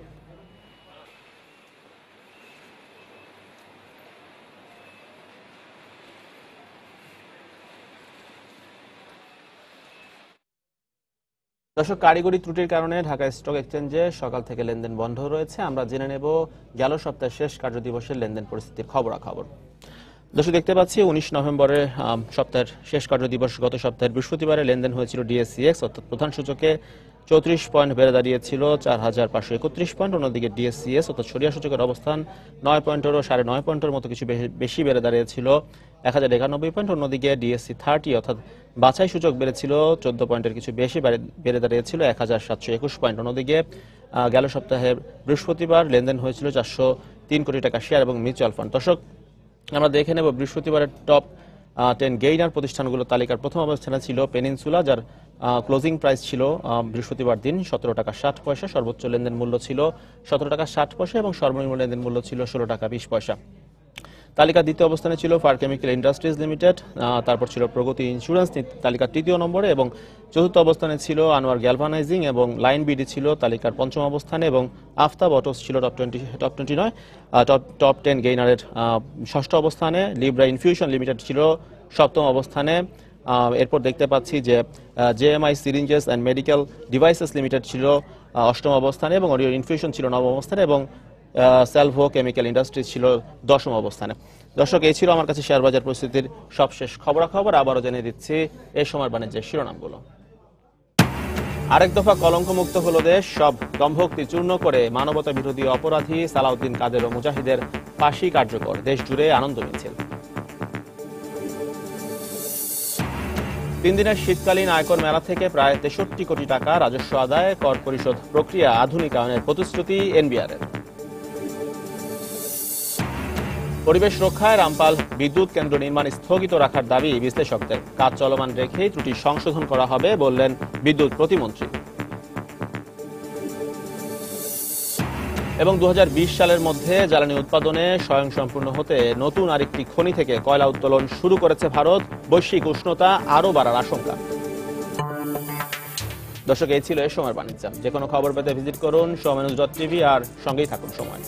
দর্শক, কারিগরি ত্রুটির কারণে ঢাকা স্টক এক্সচেঞ্জে সকাল থেকে লেনদেন বন্ধ রয়েছে। আমরা জেনে নেব গেল সপ্তাহের শেষ কার্যদিবসের লেনদেন পরিস্থিতির খবরাখবর। দর্শক, দেখতে পাচ্ছি 19 নভেম্বরের সপ্তাহের শেষ কার্যদিবস গত সপ্তাহের বৃহস্পতিবারে লেনদেন হয়েছিল ডিএসসিএক্স অর্থাৎ প্রধান সূচকে 34 পয়েন্ট বেড়ে দাঁড়িয়েছিল 4531 পয়েন্ট। অন্যদিকে ডিএসসিএস অর্থাৎ সরিয়া সূচকের অবস্থান 9 পয়েন্টেরও 9.5 পয়েন্টের মতো কিছু বেশি বেড়ে দাঁড়িয়েছিল 1091 পয়েন্ট। অন্যদিকে ডিএসসি 30 অর্থাৎ বাছাই সূচক বেড়েছিল 14 পয়েন্টের কিছু বেশি বেড়ে দাঁড়িয়েছিল 1721 পয়েন্ট। অন্যদিকে গেল সপ্তাহে বৃহস্পতিবার লেনদেন হয়েছিল 403 কোটি টাকা শেয়ার এবং মিউচুয়াল ফান্ড। দর্শক, আমরা দেখে নেব বৃহস্পতিবারের টপ 10 গেইনার প্রতিষ্ঠানগুলোর তালিকার প্রথম অবস্থানে ছিল পেনিনসুলা, যার ক্লোজিং প্রাইস ছিল বৃহস্পতিবার দিন 17 টাকা 60 পয়সা। সর্বোচ্চ লেনদেন মূল্য ছিল 17 টাকা 60 পয়সা এবং সর্বনিম্ন লেনদেন মূল্য ছিল 16 টাকা 20 পয়সা। তালিকার দ্বিতীয় অবস্থানে ছিল ফার কেমিক্যাল ইন্ডাস্ট্রিজ লিমিটেড, তারপর ছিল প্রগতি ইন্স্যুরেন্স তালিকার তৃতীয় নম্বরে এবং চতুর্থ অবস্থানে ছিল আনোয়ার গ্যালভানাইজিং এবং লাইন বিডি ছিল তালিকার পঞ্চম অবস্থানে এবং আফতাব অটোস ছিল টপ 10 গেইনারের ষষ্ঠ অবস্থানে। লিব্রা ইনফিউশন লিমিটেড ছিল সপ্তম অবস্থানে। এরপর দেখতে পাচ্ছি যে JMI syringes and medical devices limited ছিল অষ্টম অবস্থানে এবং অরিও ইনফিউশন ছিল নবম অবস্থানে এবং সেলভো কেমিক্যাল ইন্ডাস্ট্রিজ ছিল দশম অবস্থানে। দর্শক, এই ছিল আমার কাছে শেয়ার বাজার পরিস্থিতির সবশেষ খবরাখবর। আবারও জানিয়ে দিচ্ছি এই সময়ের বাণিজ্যের শিরোনামগুলো। আরেক দফা কলঙ্কমুক্ত হলো দেশ, সব দম্ভক্তি চূর্ণ করে মানবতা বিরোধী অপরাধী সালাউদ্দিন কাদের ও মুজাহিদের ফাঁসি কার্যকর, দেশ জুড়ে আনন্দ মিছিল। 3 দিনের শীতকালীন আয়কর মেলা থেকে প্রায় 63 কোটি টাকা রাজস্ব আদায়, কর পরিশোধ প্রক্রিয়া আধুনিকায়নের প্রতিশ্রুতি এনবিআরের। পরিবেশ রক্ষায় রামপাল বিদ্যুৎ কেন্দ্র নির্মাণ স্থগিত রাখার দাবি বিশ্লেষকদের, কাজ চলমান রেখেই ত্রুটি সংশোধন করা হবে বললেন বিদ্যুৎ প্রতিমন্ত্রী। এবং 2020 সালের মধ্যে জ্বালানি উৎপাদনে স্বয়ংসম্পূর্ণ হতে নতুন আরেকটি খনি থেকে কয়লা উত্তোলন শুরু করেছে ভারত, বৈশ্বিক উষ্ণতা আরও বাড়ার আশঙ্কা। দর্শক, এই ছিল এই সময়ের বাণিজ্য। যে কোনো খবর পেতে ভিজিট করুন সময়নিউজ.টিভি আর সঙ্গেই থাকুন সময়।